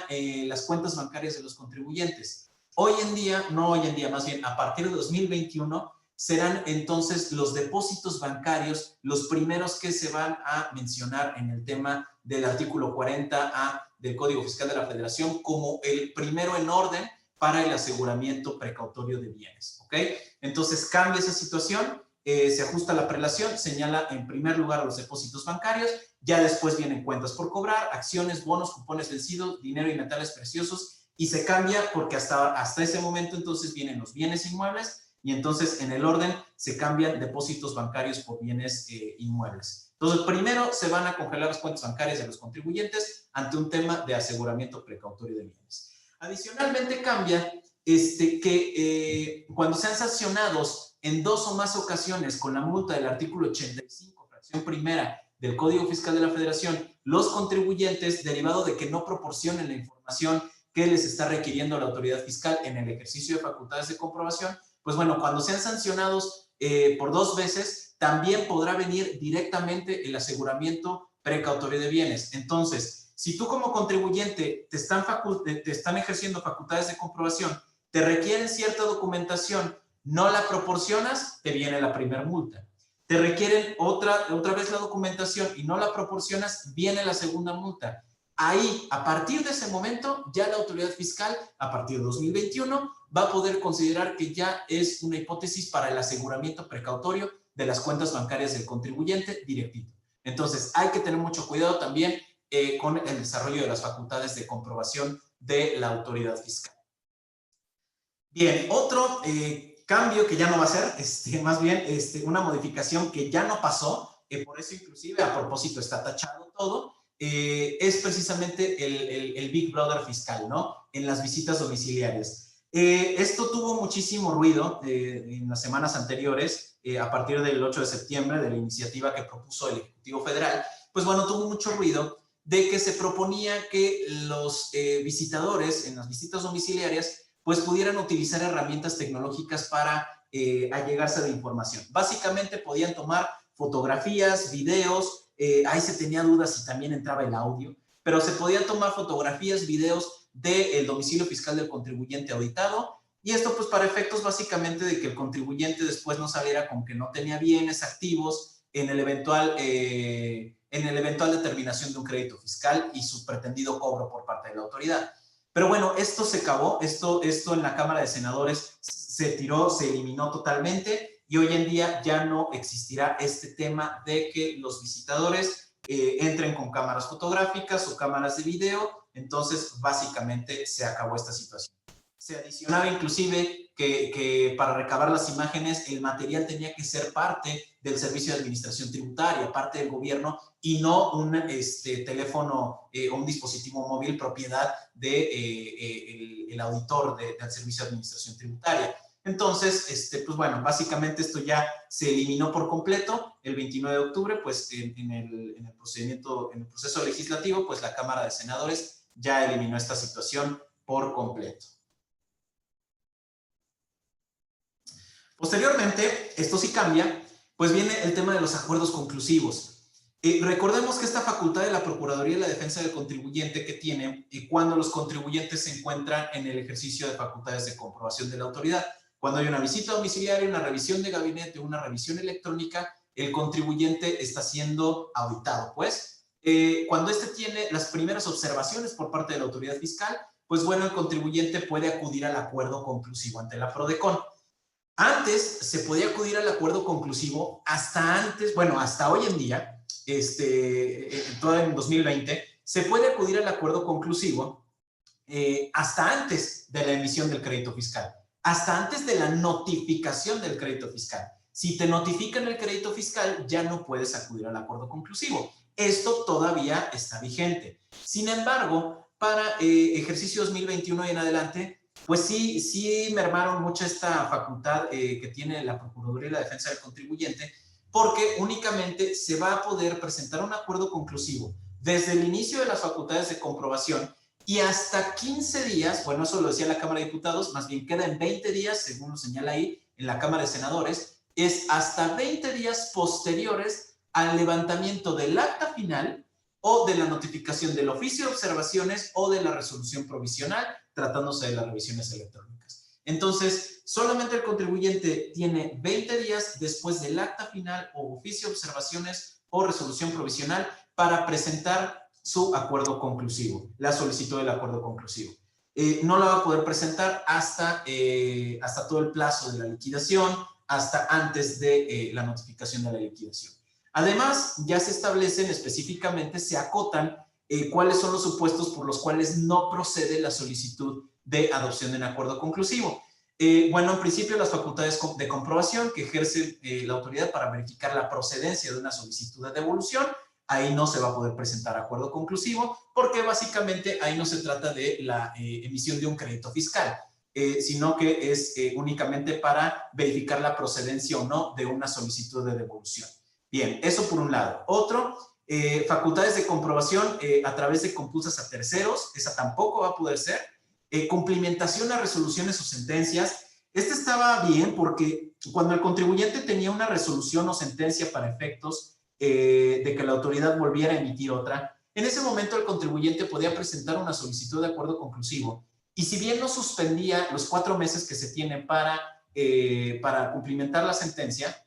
las cuentas bancarias de los contribuyentes. Hoy en día, no hoy en día, más bien a partir de 2021, serán entonces los depósitos bancarios los primeros que se van a mencionar en el tema del artículo 40A del Código Fiscal de la Federación como el primero en orden para el aseguramiento precautorio de bienes, ¿ok? Entonces cambia esa situación, se ajusta la prelación, señala en primer lugar los depósitos bancarios, ya después vienen cuentas por cobrar, acciones, bonos, cupones vencidos, dinero y metales preciosos, y se cambia porque hasta ese momento entonces vienen los bienes inmuebles y entonces en el orden se cambian depósitos bancarios por bienes inmuebles. Entonces primero se van a congelar las cuentas bancarias de los contribuyentes ante un tema de aseguramiento precautorio de bienes. Adicionalmente cambia que cuando sean sancionados en 2 o más ocasiones con la multa del artículo 85, fracción primera del Código Fiscal de la Federación, los contribuyentes, derivado de que no proporcionen la información que les está requiriendo la autoridad fiscal en el ejercicio de facultades de comprobación, pues bueno, cuando sean sancionados por 2 veces, también podrá venir directamente el aseguramiento precautorio de bienes. Entonces, si tú como contribuyente te están ejerciendo facultades de comprobación, te requieren cierta documentación, no la proporcionas, te viene la primera multa. Te requieren otra vez la documentación y no la proporcionas, viene la segunda multa. Ahí, a partir de ese momento, ya la autoridad fiscal, a partir de 2021, va a poder considerar que ya es una hipótesis para el aseguramiento precautorio de las cuentas bancarias del contribuyente directito. Entonces, hay que tener mucho cuidado también con el desarrollo de las facultades de comprobación de la autoridad fiscal. Bien, otro cambio que ya no va a ser, más bien una modificación que ya no pasó, por eso inclusive a propósito está tachado todo, es precisamente el Big Brother fiscal, ¿no? En las visitas domiciliarias. Esto tuvo muchísimo ruido en las semanas anteriores, a partir del 8 de septiembre, de la iniciativa que propuso el Ejecutivo Federal, pues bueno, tuvo mucho ruido de que se proponía que los visitadores en las visitas domiciliarias pues pudieran utilizar herramientas tecnológicas para allegarse de información. Básicamente podían tomar fotografías, videos, ahí se tenía dudas si también entraba el audio, pero se podían tomar fotografías, videos del domicilio fiscal del contribuyente auditado, y esto pues para efectos básicamente de que el contribuyente después no saliera con que no tenía bienes activos en el eventual determinación de un crédito fiscal y su pretendido cobro por parte de la autoridad. Pero bueno, esto se acabó, esto en la Cámara de Senadores se tiró, se eliminó totalmente, y hoy en día ya no existirá este tema de que los visitadores entren con cámaras fotográficas o cámaras de video. Entonces, básicamente se acabó esta situación. Se adicionaba inclusive que para recabar las imágenes el material tenía que ser parte del Servicio de Administración Tributaria, parte del gobierno, y no un teléfono o un dispositivo móvil propiedad de el auditor del Servicio de Administración Tributaria. Entonces, pues bueno, básicamente esto ya se eliminó por completo el 29 de octubre, pues en el proceso legislativo, pues la Cámara de Senadores ya eliminó esta situación por completo. Posteriormente, esto sí cambia, pues viene el tema de los acuerdos conclusivos. Recordemos que esta facultad de la Procuraduría y la Defensa del Contribuyente que tiene cuando los contribuyentes se encuentran en el ejercicio de facultades de comprobación de la autoridad. Cuando hay una visita domiciliaria, una revisión de gabinete, una revisión electrónica, el contribuyente está siendo auditado, pues. Cuando tiene las primeras observaciones por parte de la autoridad fiscal, pues bueno, el contribuyente puede acudir al acuerdo conclusivo ante la PRODECON. Antes se podía acudir al acuerdo conclusivo hasta hoy en día, todo en 2020, se puede acudir al acuerdo conclusivo hasta antes de la emisión del crédito fiscal, hasta antes de la notificación del crédito fiscal. Si te notifican el crédito fiscal, ya no puedes acudir al acuerdo conclusivo. Esto todavía está vigente. Sin embargo, para ejercicio 2021 y en adelante, pues sí mermaron mucho esta facultad que tiene la Procuraduría y la Defensa del Contribuyente, porque únicamente se va a poder presentar un acuerdo conclusivo desde el inicio de las facultades de comprobación y hasta 15 días, bueno, eso lo decía la Cámara de Diputados, más bien queda en 20 días, según lo señala ahí en la Cámara de Senadores, es hasta 20 días posteriores al levantamiento del acta final o de la notificación del oficio de observaciones o de la resolución provisional, tratándose de las revisiones electrónicas. Entonces, solamente el contribuyente tiene 20 días después del acta final o oficio de observaciones o resolución provisional para presentar su acuerdo conclusivo, la solicitud del acuerdo conclusivo. No la va a poder presentar hasta todo el plazo de la liquidación, hasta antes de la notificación de la liquidación. Además, ya se establecen específicamente, se acotan cuáles son los supuestos por los cuales no procede la solicitud de adopción de un acuerdo conclusivo. Bueno, en principio las facultades de comprobación que ejerce la autoridad para verificar la procedencia de una solicitud de devolución, ahí no se va a poder presentar acuerdo conclusivo porque básicamente ahí no se trata de la emisión de un crédito fiscal, sino que es únicamente para verificar la procedencia o no de una solicitud de devolución. Bien, eso por un lado. Otro, facultades de comprobación a través de compulsas a terceros, esa tampoco va a poder ser. Cumplimentación a resoluciones o sentencias. Estaba bien porque cuando el contribuyente tenía una resolución o sentencia para efectos de que la autoridad volviera a emitir otra, en ese momento el contribuyente podía presentar una solicitud de acuerdo conclusivo y si bien no suspendía los 4 meses que se tienen para cumplimentar la sentencia,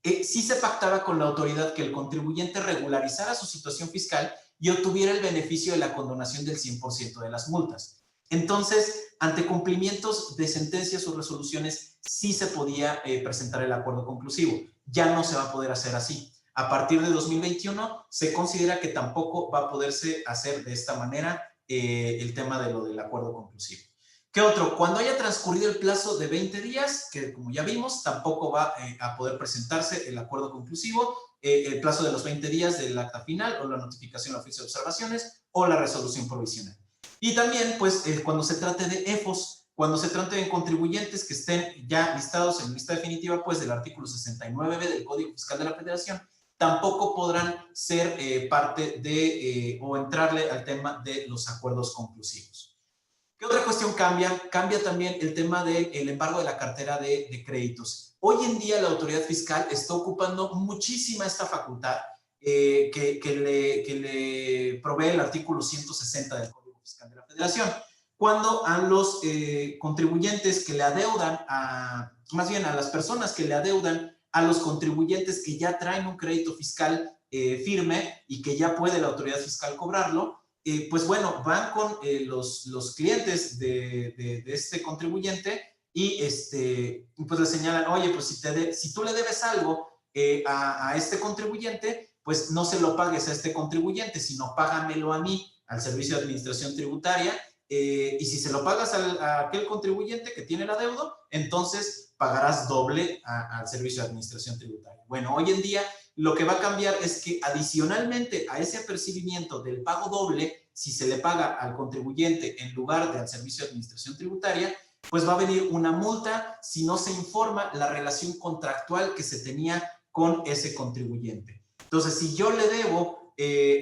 sí se pactaba con la autoridad que el contribuyente regularizara su situación fiscal y obtuviera el beneficio de la condonación del 100% de las multas. Entonces, ante cumplimientos de sentencias o resoluciones, sí se podía presentar el acuerdo conclusivo. Ya no se va a poder hacer así. A partir de 2021, se considera que tampoco va a poderse hacer de esta manera el tema de lo del acuerdo conclusivo. ¿Qué otro? Cuando haya transcurrido el plazo de 20 días, que como ya vimos, tampoco va a poder presentarse el acuerdo conclusivo, el plazo de los 20 días del acta final o la notificación al oficio de observaciones o la resolución provisional. Y también, pues, cuando se trate de EFOS, cuando se trate de contribuyentes que estén ya listados en lista definitiva, pues, del artículo 69b del Código Fiscal de la Federación, tampoco podrán ser parte de o entrarle al tema de los acuerdos conclusivos. ¿Qué otra cuestión cambia? Cambia también el tema del embargo de la cartera de créditos. Hoy en día la autoridad fiscal está ocupando muchísima esta facultad que le provee el artículo 160 del Código Fiscal de la Federación. Cuando a los contribuyentes que le adeudan, más bien a las personas que le adeudan a los contribuyentes que ya traen un crédito fiscal firme y que ya puede la autoridad fiscal cobrarlo, pues bueno, van con los clientes de este contribuyente y pues le señalan, oye, pues si tú le debes algo a este contribuyente, pues no se lo pagues a este contribuyente, sino págamelo a mí, al Servicio de Administración Tributaria, y si se lo pagas a aquel contribuyente que tiene el adeudo, entonces pagarás doble al Servicio de Administración Tributaria. Bueno, hoy en día lo que va a cambiar es que adicionalmente a ese apercibimiento del pago doble, si se le paga al contribuyente en lugar de al Servicio de Administración Tributaria, pues va a venir una multa si no se informa la relación contractual que se tenía con ese contribuyente. Entonces, si yo le debo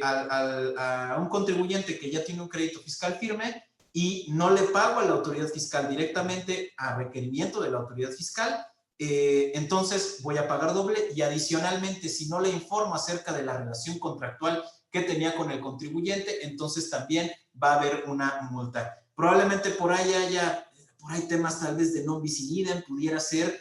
a un contribuyente que ya tiene un crédito fiscal firme y no le pago a la autoridad fiscal directamente a requerimiento de la autoridad fiscal, entonces voy a pagar doble, y adicionalmente, si no le informo acerca de la relación contractual que tenía con el contribuyente, entonces también va a haber una multa. Probablemente por ahí haya temas tal vez de non bis in idem, pudiera ser,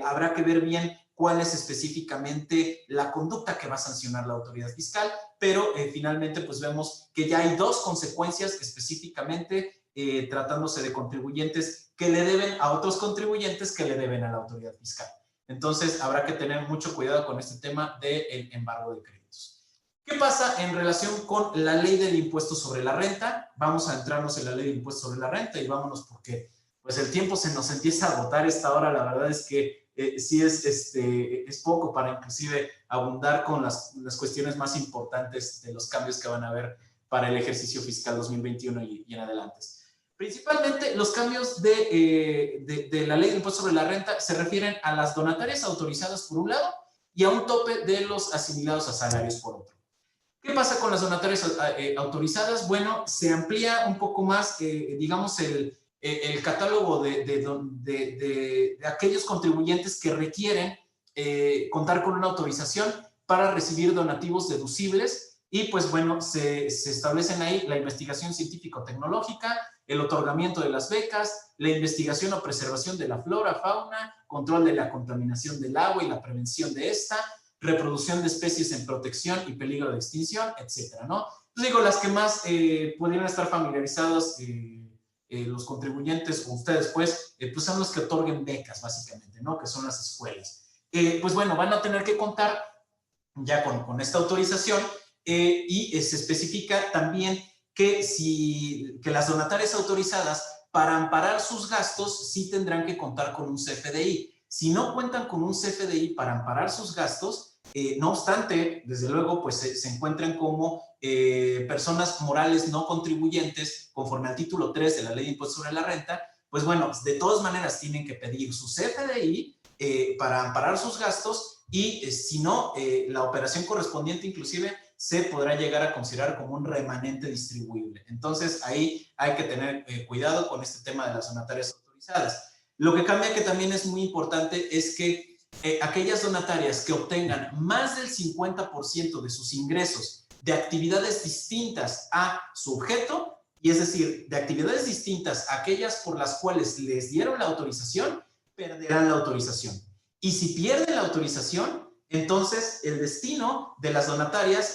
habrá que ver bien cuál es específicamente la conducta que va a sancionar la autoridad fiscal, pero finalmente pues vemos que ya hay dos consecuencias específicamente tratándose de contribuyentes que le deben a otros contribuyentes que le deben a la autoridad fiscal. Entonces habrá que tener mucho cuidado con este tema del embargo de créditos. ¿Qué pasa en relación con la ley del impuesto sobre la renta? Vamos a entrarnos en la ley del impuesto sobre la renta y vámonos, porque pues el tiempo se nos empieza a agotar esta hora. La verdad es que sí es poco para inclusive abundar con las cuestiones más importantes de los cambios que van a haber para el ejercicio fiscal 2021 y en adelante. Principalmente los cambios de la ley del impuesto sobre la renta se refieren a las donatarias autorizadas por un lado y a un tope de los asimilados a salarios por otro. ¿Qué pasa con las donatarias autorizadas? Bueno, se amplía un poco más, digamos, el catálogo de aquellos contribuyentes que requieren contar con una autorización para recibir donativos deducibles, y pues bueno, se establecen ahí la investigación científico-tecnológica, el otorgamiento de las becas, la investigación o preservación de la flora, fauna, control de la contaminación del agua y la prevención de esta, reproducción de especies en protección y peligro de extinción, etcétera, ¿no? Entonces digo, las que más pudieran estar familiarizados los contribuyentes o ustedes, pues son los que otorguen becas, básicamente, ¿no? Que son las escuelas. Pues bueno, van a tener que contar ya con esta autorización, y se especifica también que las donatarias autorizadas, para amparar sus gastos, sí tendrán que contar con un CFDI. Si no cuentan con un CFDI para amparar sus gastos, no obstante, desde luego, pues se encuentran como personas morales no contribuyentes, conforme al título 3 de la Ley de Impuesto sobre la Renta, pues bueno, de todas maneras tienen que pedir su CFDI para amparar sus gastos, y si no, la operación correspondiente inclusive se podrá llegar a considerar como un remanente distribuible. Entonces, ahí hay que tener cuidado con este tema de las donatarias autorizadas. Lo que cambia, que también es muy importante, es que aquellas donatarias que obtengan más del 50% de sus ingresos de actividades distintas a su objeto, y es decir, de actividades distintas a aquellas por las cuales les dieron la autorización, perderán la autorización. Y si pierden la autorización, entonces el destino de las donatarias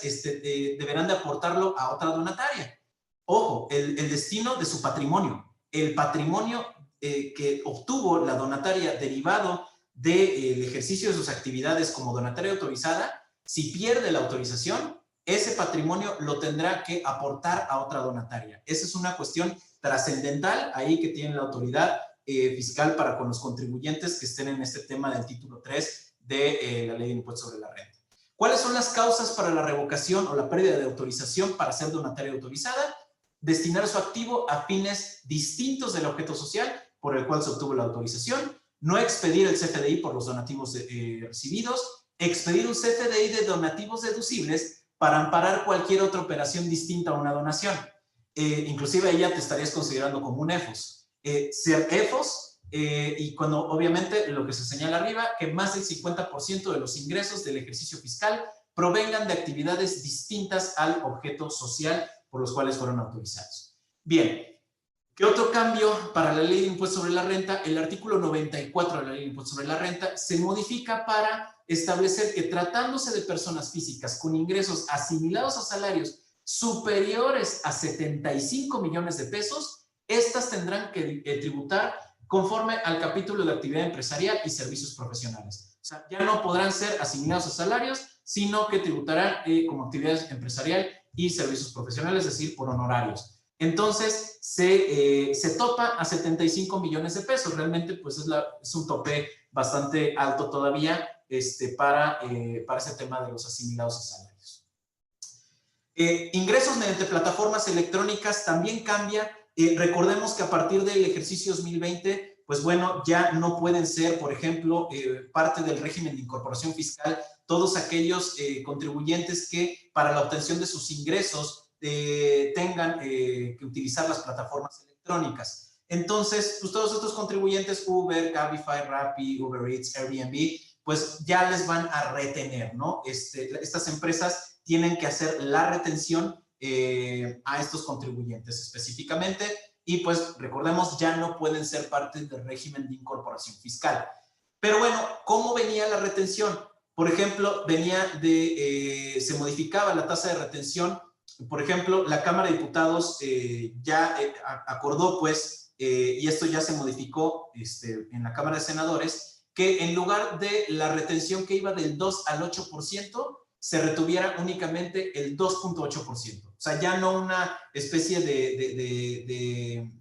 deberán de aportarlo a otra donataria. Ojo, el destino de su patrimonio. El patrimonio que obtuvo la donataria derivado del ejercicio de sus actividades como donataria autorizada, si pierde la autorización, ese patrimonio lo tendrá que aportar a otra donataria. Esa es una cuestión trascendental ahí que tiene la autoridad fiscal para con los contribuyentes que estén en este tema del título 3 de la Ley de Impuesto sobre la Renta. ¿Cuáles son las causas para la revocación o la pérdida de autorización para ser donataria autorizada? Destinar su activo a fines distintos del objeto social por el cual se obtuvo la autorización, no expedir el CFDI por los donativos recibidos, expedir un CFDI de donativos deducibles para amparar cualquier otra operación distinta a una donación. Inclusive ahí ya te estarías considerando como un EFOS. Ser EFOS, y cuando obviamente lo que se señala arriba, que más del 50% de los ingresos del ejercicio fiscal provengan de actividades distintas al objeto social por los cuales fueron autorizados. Bien, ¿qué otro cambio para la Ley de Impuesto sobre la Renta? El artículo 94 de la Ley de Impuesto sobre la Renta se modifica para establecer que, tratándose de personas físicas con ingresos asimilados a salarios superiores a 75 millones de pesos, estas tendrán que tributar conforme al capítulo de actividad empresarial y servicios profesionales. sea, ya no podrán ser asimilados a salarios, sino que tributarán como actividades empresarial y servicios profesionales, es decir, por honorarios. Entonces, se topa a 75 millones de pesos. Realmente, pues es un tope bastante alto todavía para ese tema de los asimilados a salarios. Ingresos mediante plataformas electrónicas también cambia. Recordemos que a partir del ejercicio 2020, pues bueno, ya no pueden ser, por ejemplo, parte del régimen de incorporación fiscal todos aquellos contribuyentes que para la obtención de sus ingresos tengan que utilizar las plataformas electrónicas. Entonces, pues todos estos contribuyentes, Uber, Cabify, Rappi, Uber Eats, Airbnb, pues ya les van a retener, ¿no? Estas empresas tienen que hacer la retención a estos contribuyentes específicamente y pues recordemos, ya no pueden ser parte del régimen de incorporación fiscal. Pero bueno, ¿cómo venía la retención? Por ejemplo, se modificaba la tasa de retención. Por ejemplo, la Cámara de Diputados ya acordó, pues, y esto ya se modificó en la Cámara de Senadores, que en lugar de la retención que iba del 2 al 8%, se retuviera únicamente el 2.8%. O sea, ya no una especie de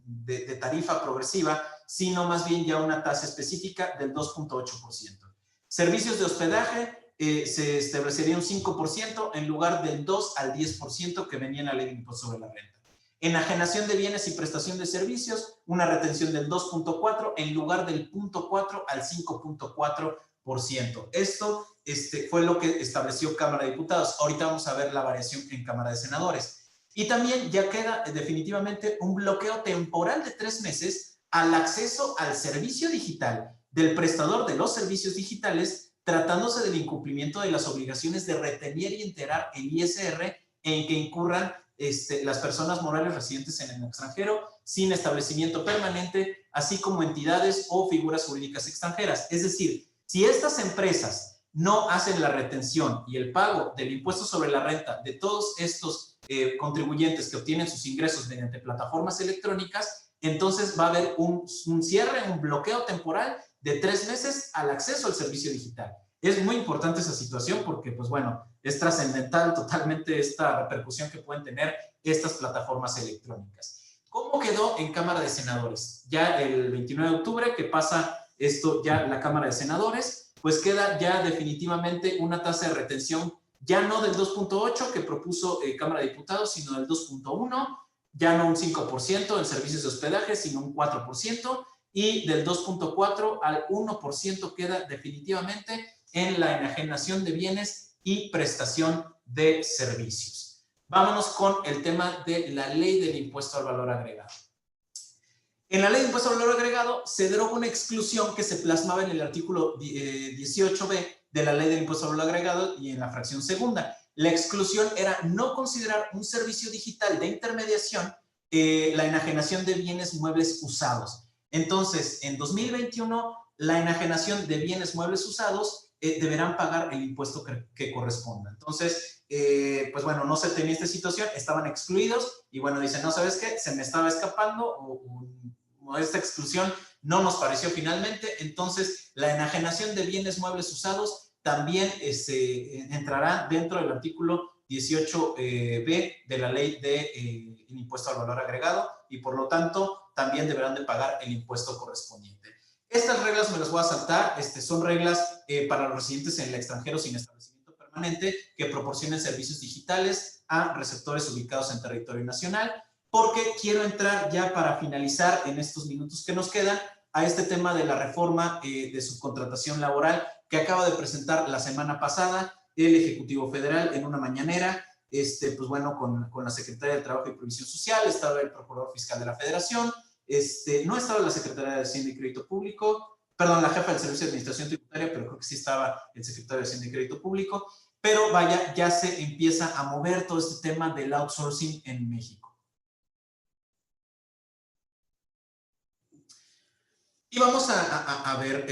tarifa progresiva, sino más bien ya una tasa específica del 2.8%. Servicios de hospedaje, se establecería un 5% en lugar del 2 al 10% que venía en la ley de impuesto sobre la renta. Enajenación de bienes y prestación de servicios, una retención del 2.4 en lugar del 0.4 al 5.4%. Esto fue lo que estableció Cámara de Diputados. Ahorita vamos a ver la variación en Cámara de Senadores. Y también ya queda definitivamente un bloqueo temporal de 3 meses al acceso al servicio digital del prestador de los servicios digitales, tratándose del incumplimiento de las obligaciones de retener y enterar el ISR en que incurran las personas morales residentes en el extranjero sin establecimiento permanente, así como entidades o figuras jurídicas extranjeras. Es decir, si estas empresas no hacen la retención y el pago del impuesto sobre la renta de todos estos contribuyentes que obtienen sus ingresos mediante plataformas electrónicas, entonces va a haber un cierre, un bloqueo temporal de 3 meses al acceso al servicio digital. Es muy importante esa situación porque, pues bueno, es trascendental totalmente esta repercusión que pueden tener estas plataformas electrónicas. ¿Cómo quedó en Cámara de Senadores? Ya el 29 de octubre que pasa esto ya la Cámara de Senadores, pues queda ya definitivamente una tasa de retención ya no del 2.8 que propuso Cámara de Diputados, sino del 2.1, ya no un 5% en servicios de hospedaje, sino un 4%, y del 2.4 al 1% queda definitivamente en la enajenación de bienes y prestación de servicios. Vámonos con el tema de la ley del impuesto al valor agregado. En la ley de impuesto al valor agregado se deroga una exclusión que se plasmaba en el artículo 18b de la ley del impuesto al valor agregado y en la fracción segunda. La exclusión era no considerar un servicio digital de intermediación la enajenación de bienes muebles usados. Entonces, en 2021, la enajenación de bienes muebles usados deberán pagar el impuesto que corresponda. Entonces, pues bueno, no se tenía esta situación, estaban excluidos y bueno, dicen, no, ¿sabes qué? Se me estaba escapando o esta exclusión no nos pareció finalmente, entonces la enajenación de bienes muebles usados también entrará dentro del artículo 18b de la ley de impuesto al valor agregado y por lo tanto también deberán de pagar el impuesto correspondiente. Estas reglas me las voy a saltar, son reglas para los residentes en el extranjero sin establecimiento permanente que proporcionen servicios digitales a receptores ubicados en territorio nacional, porque quiero entrar ya para finalizar en estos minutos que nos quedan a este tema de la reforma de subcontratación laboral que acaba de presentar la semana pasada el Ejecutivo Federal en una mañanera, pues bueno, con la Secretaría de Trabajo y Previsión Social, estaba el Procurador Fiscal de la Federación, no estaba la Secretaría de Hacienda y Crédito Público, perdón, la jefa del Servicio de Administración Tributaria, pero creo que sí estaba el Secretario de Hacienda y Crédito Público, pero vaya, ya se empieza a mover todo este tema del outsourcing en México. Y vamos a ver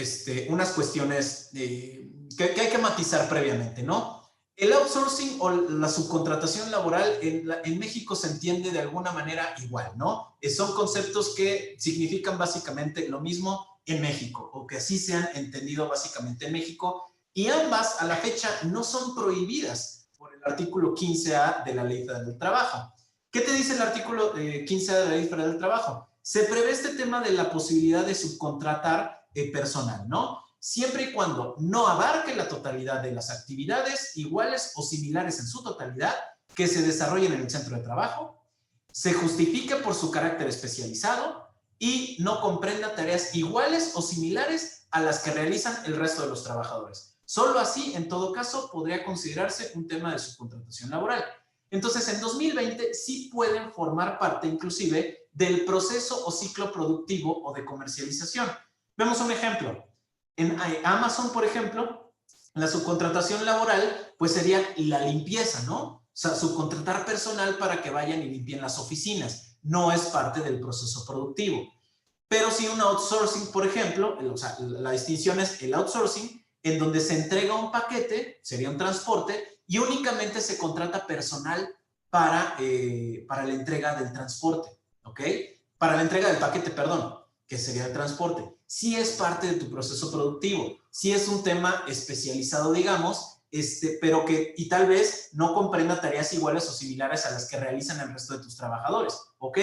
unas cuestiones que hay que matizar previamente, ¿no? El outsourcing o la subcontratación laboral en México se entiende de alguna manera igual, ¿no? Son conceptos que significan básicamente lo mismo en México, o que así se han entendido básicamente en México, y ambas a la fecha no son prohibidas por el artículo 15A de la Ley Federal del Trabajo. ¿Qué te dice el artículo 15A de la Ley Federal del Trabajo? Se prevé este tema de la posibilidad de subcontratar personal, ¿no? Siempre y cuando no abarque la totalidad de las actividades iguales o similares en su totalidad que se desarrollen en el centro de trabajo, se justifique por su carácter especializado y no comprenda tareas iguales o similares a las que realizan el resto de los trabajadores. Solo así, en todo caso, podría considerarse un tema de subcontratación laboral. Entonces, en 2020 sí pueden formar parte inclusive del proceso o ciclo productivo o de comercialización. Vemos un ejemplo. En Amazon, por ejemplo, la subcontratación laboral pues sería la limpieza, ¿no? O sea, subcontratar personal para que vayan y limpien las oficinas. No es parte del proceso productivo. Pero si un outsourcing, por ejemplo, o sea, la distinción es el outsourcing, en donde se entrega un paquete, sería un transporte, y únicamente se contrata personal para la entrega del transporte, ¿ok? Para la entrega del paquete, perdón, que sería el transporte. Sí es parte de tu proceso productivo, sí es un tema especializado, digamos, pero que, y tal vez no comprenda tareas iguales o similares a las que realizan el resto de tus trabajadores, ¿ok?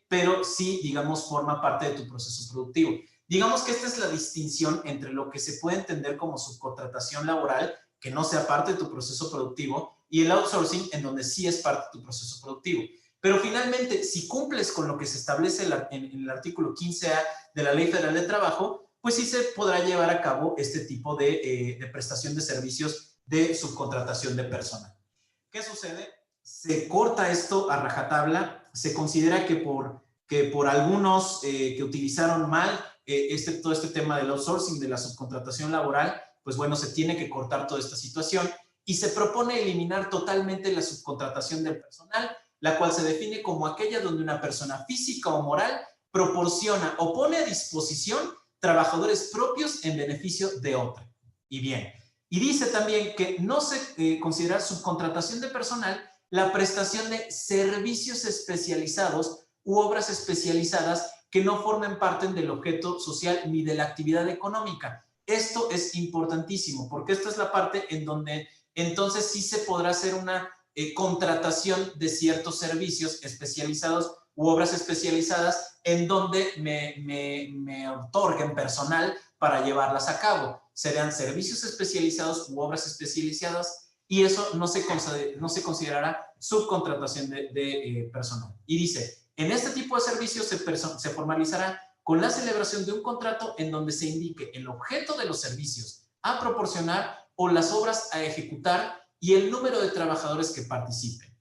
Pero sí, digamos, forma parte de tu proceso productivo. Digamos que esta es la distinción entre lo que se puede entender como subcontratación laboral, que no sea parte de tu proceso productivo, y el outsourcing, en donde sí es parte de tu proceso productivo. Pero finalmente, si cumples con lo que se establece en el artículo 15A de la Ley Federal de Trabajo, pues sí se podrá llevar a cabo este tipo de prestación de servicios de subcontratación de personal. ¿Qué sucede? Se corta esto a rajatabla, se considera que por algunos que utilizaron mal todo este tema del outsourcing, de la subcontratación laboral, pues bueno, se tiene que cortar toda esta situación y se propone eliminar totalmente la subcontratación del personal, la cual se define como aquella donde una persona física o moral proporciona o pone a disposición trabajadores propios en beneficio de otra. Y bien, y dice también que no se considera subcontratación de personal la prestación de servicios especializados u obras especializadas que no formen parte del objeto social ni de la actividad económica. Esto es importantísimo porque esta es la parte en donde entonces sí se podrá hacer una contratación de ciertos servicios especializados u obras especializadas en donde me otorguen personal para llevarlas a cabo. Serán servicios especializados u obras especializadas y eso no se considerará subcontratación de personal. Y dice, en este tipo de servicios se formalizará con la celebración de un contrato en donde se indique el objeto de los servicios a proporcionar o las obras a ejecutar y el número de trabajadores que participen.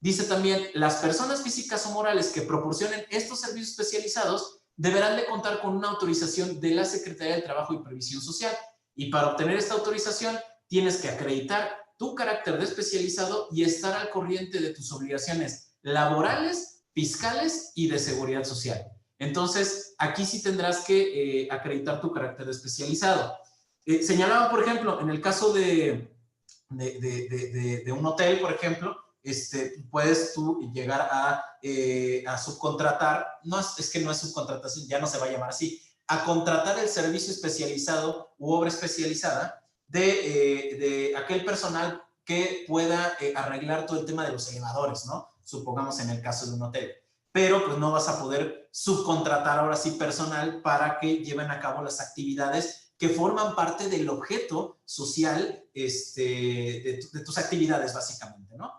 Dice también, las personas físicas o morales que proporcionen estos servicios especializados deberán de contar con una autorización de la Secretaría del Trabajo y Previsión Social. Y para obtener esta autorización, tienes que acreditar tu carácter de especializado y estar al corriente de tus obligaciones laborales, fiscales y de seguridad social. Entonces, aquí sí tendrás que acreditar tu carácter de especializado. Señalaba, por ejemplo, en el caso de un hotel, por ejemplo, puedes tú llegar a subcontratar, es que no es subcontratación, ya no se va a llamar así, a contratar el servicio especializado u obra especializada de aquel personal que pueda arreglar todo el tema de los elevadores, ¿no? Supongamos en el caso de un hotel. Pero pues no vas a poder subcontratar ahora sí personal para que lleven a cabo las actividades que forman parte del objeto social de tus actividades, básicamente, ¿no?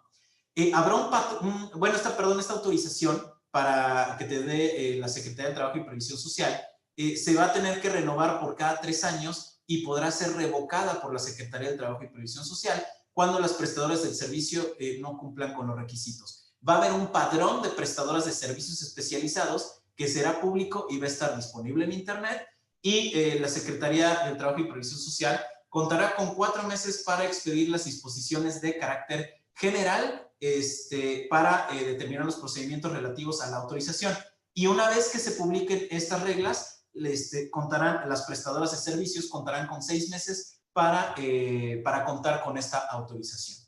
Habrá esta autorización para que te dé la Secretaría de Trabajo y Previsión Social, se va a tener que renovar por cada 3 años y podrá ser revocada por la Secretaría de Trabajo y Previsión Social cuando las prestadoras del servicio no cumplan con los requisitos. Va a haber un padrón de prestadoras de servicios especializados que será público y va a estar disponible en Internet y la Secretaría del Trabajo y Previsión Social contará con 4 meses para expedir las disposiciones de carácter general para determinar los procedimientos relativos a la autorización. Y una vez que se publiquen estas reglas, las prestadoras de servicios contarán con 6 meses para contar con esta autorización.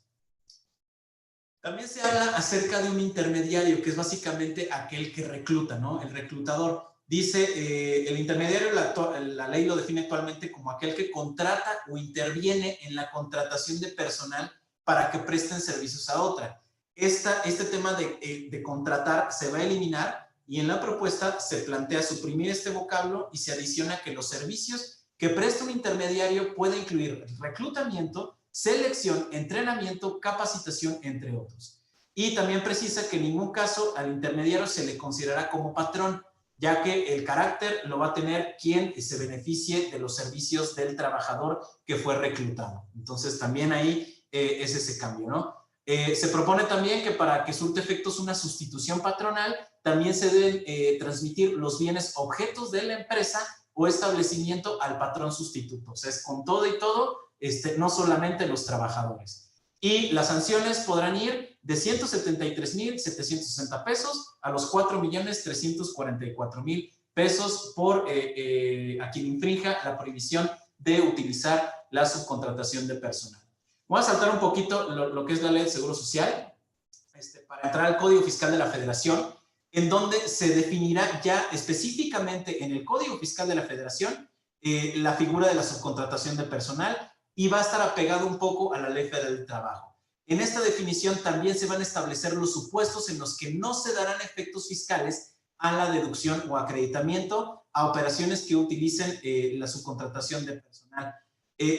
También se habla acerca de un intermediario, que es básicamente aquel que recluta, ¿no? El reclutador. Dice, el intermediario, la ley lo define actualmente como aquel que contrata o interviene en la contratación de personal para que presten servicios a otra. Este tema de contratar se va a eliminar y en la propuesta se plantea suprimir este vocablo y se adiciona que los servicios que presta un intermediario puede incluir reclutamiento, selección, entrenamiento, capacitación, entre otros. Y también precisa que en ningún caso al intermediario se le considerará como patrón, ya que el carácter lo va a tener quien se beneficie de los servicios del trabajador que fue reclutado. Entonces, también ahí es ese cambio, ¿no? Se propone también que para que surte efectos una sustitución patronal, también se deben transmitir los bienes objetos de la empresa o establecimiento al patrón sustituto. O sea, es con todo y todo, no solamente los trabajadores. Y las sanciones podrán ir de 173,760 pesos a los 4,344,000 pesos por a quien infrinja la prohibición de utilizar la subcontratación de personal. Voy a saltar un poquito lo que es la Ley del Seguro Social para entrar al Código Fiscal de la Federación, en donde se definirá ya específicamente en el Código Fiscal de la Federación la figura de la subcontratación de personal y va a estar apegado un poco a la Ley Federal del Trabajo. En esta definición también se van a establecer los supuestos en los que no se darán efectos fiscales a la deducción o acreditamiento a operaciones que utilicen la subcontratación de personal.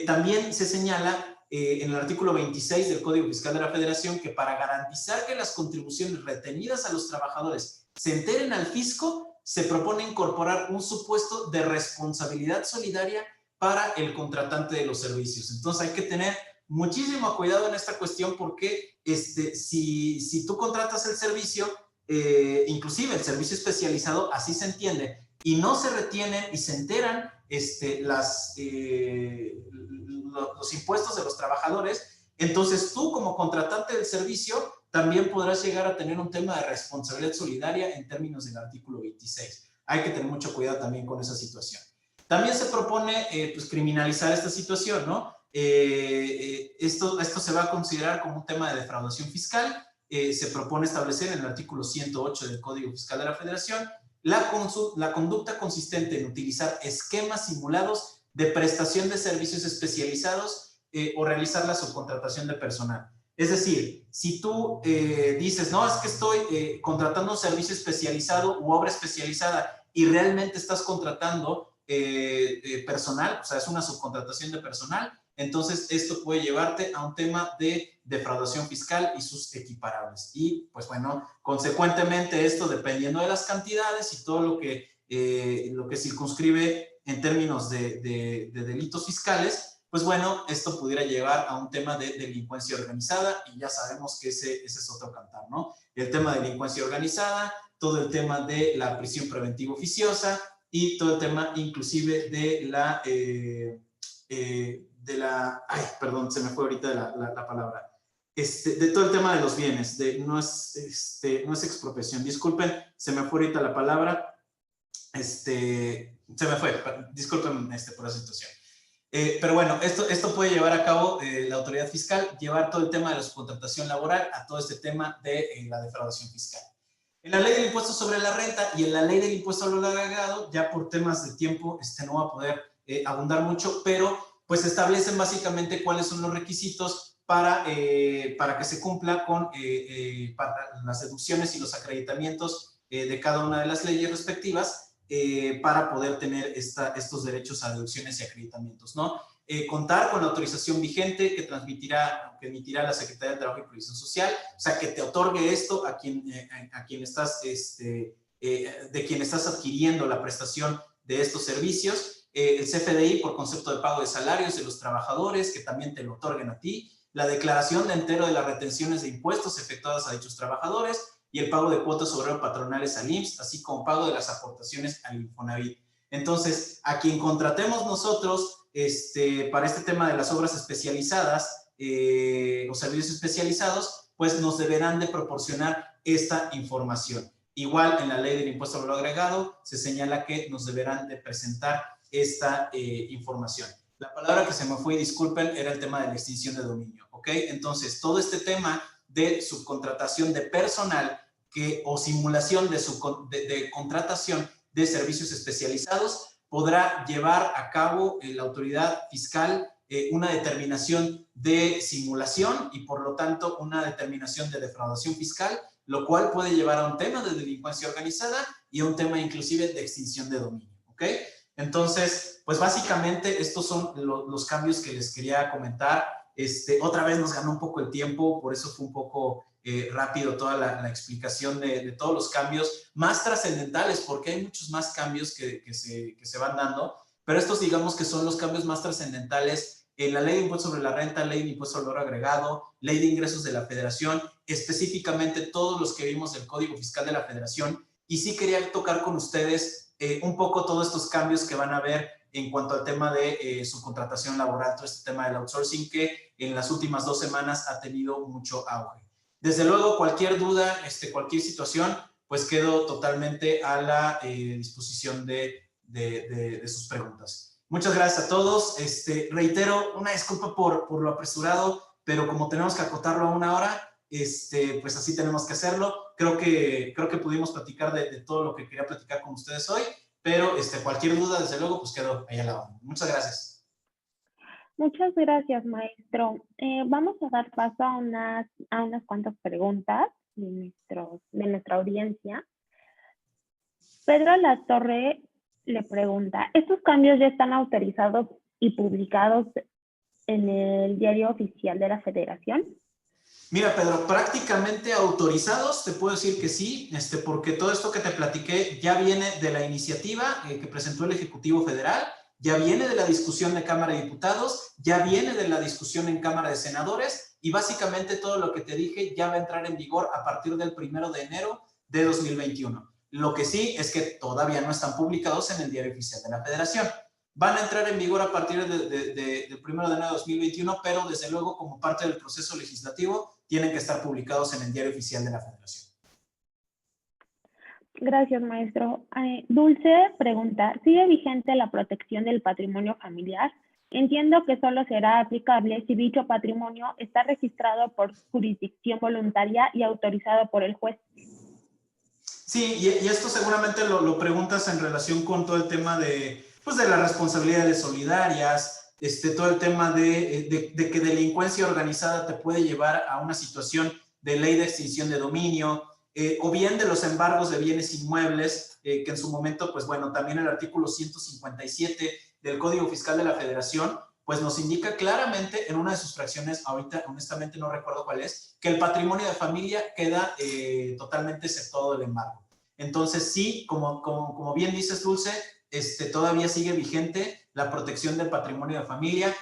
También se señala en el artículo 26 del Código Fiscal de la Federación que para garantizar que las contribuciones retenidas a los trabajadores se enteren al fisco, se propone incorporar un supuesto de responsabilidad solidaria para el contratante de los servicios. Entonces hay que tener muchísimo cuidado en esta cuestión porque si tú contratas el servicio, inclusive el servicio especializado, así se entiende, y no se retienen y se enteran los impuestos de los trabajadores, entonces tú como contratante del servicio también podrás llegar a tener un tema de responsabilidad solidaria en términos del artículo 26. Hay que tener mucho cuidado también con esa situación. También se propone pues, criminalizar esta situación, ¿no? Esto se va a considerar como un tema de defraudación fiscal. Se propone establecer en el artículo 108 del Código Fiscal de la Federación la conducta consistente en utilizar esquemas simulados de prestación de servicios especializados o realizar la subcontratación de personal. Es decir, si tú dices, no, es que estoy contratando un servicio especializado u obra especializada y realmente estás contratando personal, o sea, es una subcontratación de personal, entonces esto puede llevarte a un tema de defraudación fiscal y sus equiparables. Y pues bueno, consecuentemente esto, dependiendo de las cantidades y todo lo que circunscribe en términos de delitos fiscales, pues bueno, esto pudiera llevar a un tema de delincuencia organizada y ya sabemos que ese es otro cantar, ¿no? El tema de delincuencia organizada, todo el tema de la prisión preventiva oficiosa y todo el tema inclusive ay, perdón, se me fue ahorita la palabra, de todo el tema de los bienes, no es expropiación, disculpen, se me fue ahorita la palabra, se me fue, disculpen por esa situación. Pero bueno, esto puede llevar a cabo la autoridad fiscal, llevar todo el tema de la subcontratación laboral a todo este tema de la defraudación fiscal. En la ley del impuesto sobre la renta y en la ley del impuesto al valor agregado, ya por temas de tiempo no va a poder abundar mucho, pero pues establecen básicamente cuáles son los requisitos para que se cumpla con para las deducciones y los acreditamientos de cada una de las leyes respectivas para poder tener estos derechos a deducciones y acreditamientos, ¿no? Contar con la autorización vigente que emitirá la Secretaría de Trabajo y Previsión Social, o sea, que te otorgue esto a quien estás, de quien estás adquiriendo la prestación de estos servicios, el CFDI por concepto de pago de salarios de los trabajadores, que también te lo otorguen a ti, la declaración de entero de las retenciones de impuestos efectuadas a dichos trabajadores y el pago de cuotas obrero patronales al IMSS, así como pago de las aportaciones al Infonavit. Entonces, a quien contratemos nosotros para este tema de las obras especializadas o servicios especializados, pues nos deberán de proporcionar esta información. Igual en la ley del impuesto al valor agregado se señala que nos deberán de presentar esta información. La palabra que se me fue, disculpen, era el tema de la extinción de dominio, ¿ok? Entonces, todo este tema de subcontratación de personal o simulación de contratación de servicios especializados, podrá llevar a cabo la autoridad fiscal una determinación de simulación y por lo tanto una determinación de defraudación fiscal, lo cual puede llevar a un tema de delincuencia organizada y a un tema inclusive de extinción de dominio, ¿ok? Entonces, pues básicamente estos son los cambios que les quería comentar. Otra vez nos ganó un poco el tiempo, por eso fue un poco rápido toda la explicación de todos los cambios más trascendentales, porque hay muchos más cambios que se van dando, pero estos digamos que son los cambios más trascendentales en la ley de impuesto sobre la renta, ley de impuesto al valor agregado, ley de ingresos de la federación, específicamente todos los que vimos del Código Fiscal de la Federación, y sí quería tocar con ustedes un poco todos estos cambios que van a haber en cuanto al tema de subcontratación laboral, todo este tema del outsourcing que en las últimas 2 semanas ha tenido mucho auge. Desde luego, cualquier duda, cualquier situación, pues quedo totalmente a la disposición de sus preguntas. Muchas gracias a todos. Reitero una disculpa por lo apresurado, pero como tenemos que acotarlo a 1 hora, pues así tenemos que hacerlo. Creo que pudimos platicar de todo lo que quería platicar con ustedes hoy, pero cualquier duda, desde luego, pues quedo ahí a la hora. Muchas gracias. Muchas gracias, maestro. Vamos a dar paso a unas cuantas preguntas de nuestra audiencia. Pedro Latorre le pregunta, ¿estos cambios ya están autorizados y publicados en el Diario Oficial de la Federación? Mira, Pedro, prácticamente autorizados, te puedo decir que sí, porque todo esto que te platiqué ya viene de la iniciativa que presentó el Ejecutivo Federal, ya viene de la discusión de Cámara de Diputados, ya viene de la discusión en Cámara de Senadores y básicamente todo lo que te dije ya va a entrar en vigor a partir del 1 de enero de 2021. Lo que sí es que todavía no están publicados en el Diario Oficial de la Federación. Van a entrar en vigor a partir del 1 de enero de 2021, pero desde luego como parte del proceso legislativo tienen que estar publicados en el Diario Oficial de la Federación. Gracias, maestro. Dulce pregunta, ¿sigue vigente la protección del patrimonio familiar? Entiendo que solo será aplicable si dicho patrimonio está registrado por jurisdicción voluntaria y autorizado por el juez. Sí, y esto seguramente lo preguntas en relación con todo el tema de las responsabilidades solidarias, todo el tema de que delincuencia organizada te puede llevar a una situación de ley de extinción de dominio, o bien de los embargos de bienes inmuebles, que en su momento, pues bueno, también el artículo 157 del Código Fiscal de la Federación, pues nos indica claramente en una de sus fracciones, ahorita honestamente no recuerdo cuál es, que el patrimonio de familia queda totalmente exceptuado del embargo. Entonces sí, como bien dices, Dulce, todavía sigue vigente la protección del patrimonio de familia.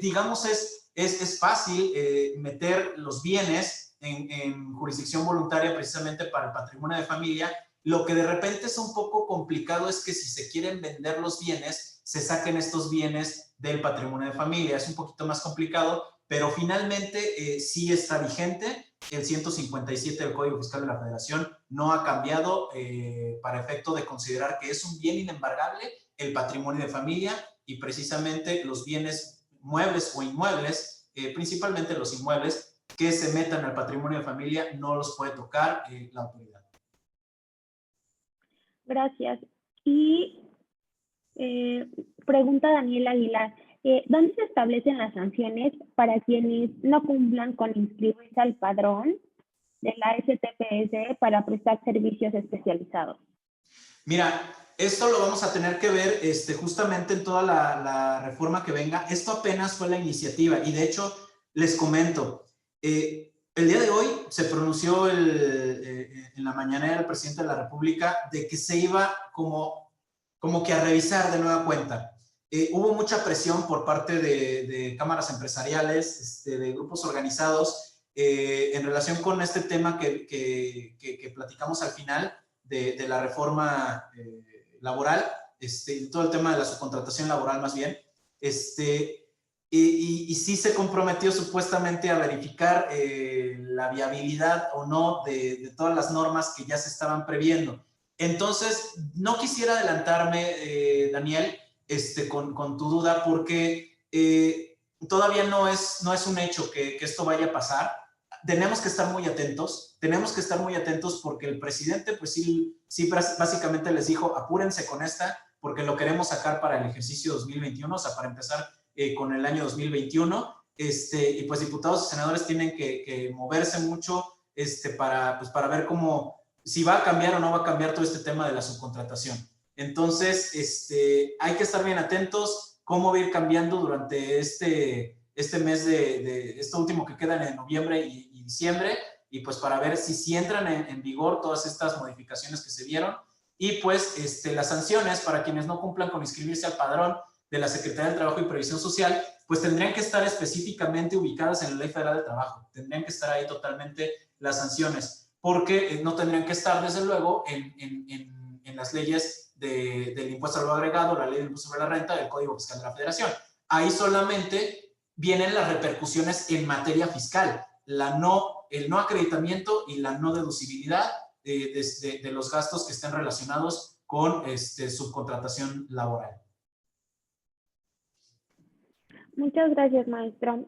Digamos, es fácil meter los bienes en jurisdicción voluntaria precisamente para el patrimonio de familia. Lo que de repente es un poco complicado es que si se quieren vender los bienes, se saquen estos bienes del patrimonio de familia. Es un poquito más complicado, pero finalmente sí está vigente. El 157 del Código Fiscal de la Federación no ha cambiado para efecto de considerar que es un bien inembargable el patrimonio de familia y precisamente los bienes muebles o inmuebles, principalmente los inmuebles que se metan al patrimonio de familia, no los puede tocar la autoridad. Gracias. Y pregunta Daniel Aguilar, ¿dónde se establecen las sanciones para quienes no cumplan con inscribirse al padrón de la STPS para prestar servicios especializados? Mira, esto lo vamos a tener que ver justamente en toda la reforma que venga. Esto apenas fue la iniciativa y de hecho les comento, el día de hoy se pronunció en la mañanera el presidente de la República de que se iba como que a revisar de nueva cuenta. Hubo mucha presión por parte de cámaras empresariales, de grupos organizados, en relación con este tema que platicamos al final de la reforma laboral, todo el tema de la subcontratación laboral más bien, y sí se comprometió supuestamente a verificar la viabilidad o no de todas las normas que ya se estaban previendo. Entonces, no quisiera adelantarme, Daniel, con tu duda, porque todavía no es un hecho que esto vaya a pasar. tenemos que estar muy atentos porque el presidente, pues sí básicamente les dijo, apúrense con esta, porque lo queremos sacar para el ejercicio 2021, o sea, para empezar con el año 2021, y pues diputados y senadores tienen que moverse mucho para ver si va a cambiar o no va a cambiar todo este tema de la subcontratación. Entonces, hay que estar bien atentos cómo va a ir cambiando durante este mes esto último que quedan en noviembre y diciembre, y pues para ver si entran en vigor todas estas modificaciones que se vieron, y pues las sanciones para quienes no cumplan con inscribirse al padrón de la Secretaría del Trabajo y Previsión Social, pues tendrían que estar específicamente ubicadas en la Ley Federal de Trabajo, tendrían que estar ahí totalmente las sanciones, porque no tendrían que estar desde luego en las leyes del impuesto al valor agregado, la ley del impuesto sobre la renta, el Código Fiscal de la Federación. Ahí solamente vienen las repercusiones en materia fiscal, el no acreditamiento y la no deducibilidad de los gastos que estén relacionados con subcontratación laboral. Muchas gracias, maestro.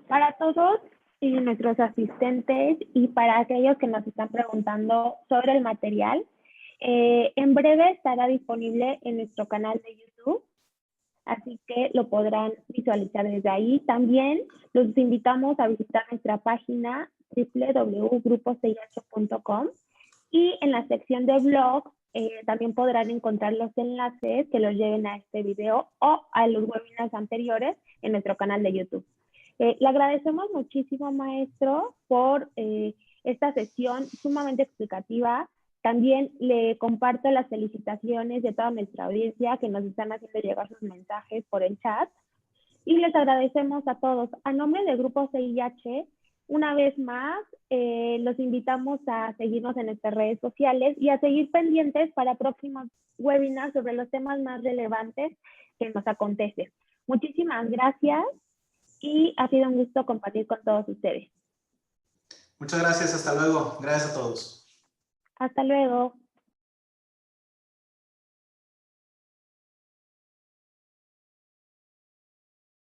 Para todos nuestros asistentes y para aquellos que nos están preguntando sobre el material, en breve estará disponible en nuestro canal de YouTube, así que lo podrán visualizar desde ahí. También los invitamos a visitar nuestra página www.gruposih.com y en la sección de blog también podrán encontrar los enlaces que los lleven a este video o a los webinars anteriores en nuestro canal de YouTube. Le agradecemos muchísimo, maestro, por esta sesión sumamente explicativa. También le comparto las felicitaciones de toda nuestra audiencia que nos están haciendo llegar sus mensajes por el chat. Y les agradecemos a todos. A nombre del Grupo CIH, una vez más, los invitamos a seguirnos en nuestras redes sociales y a seguir pendientes para próximos webinars sobre los temas más relevantes que nos acontecen. Muchísimas gracias y ha sido un gusto compartir con todos ustedes. Muchas gracias, hasta luego. Gracias a todos. Hasta luego.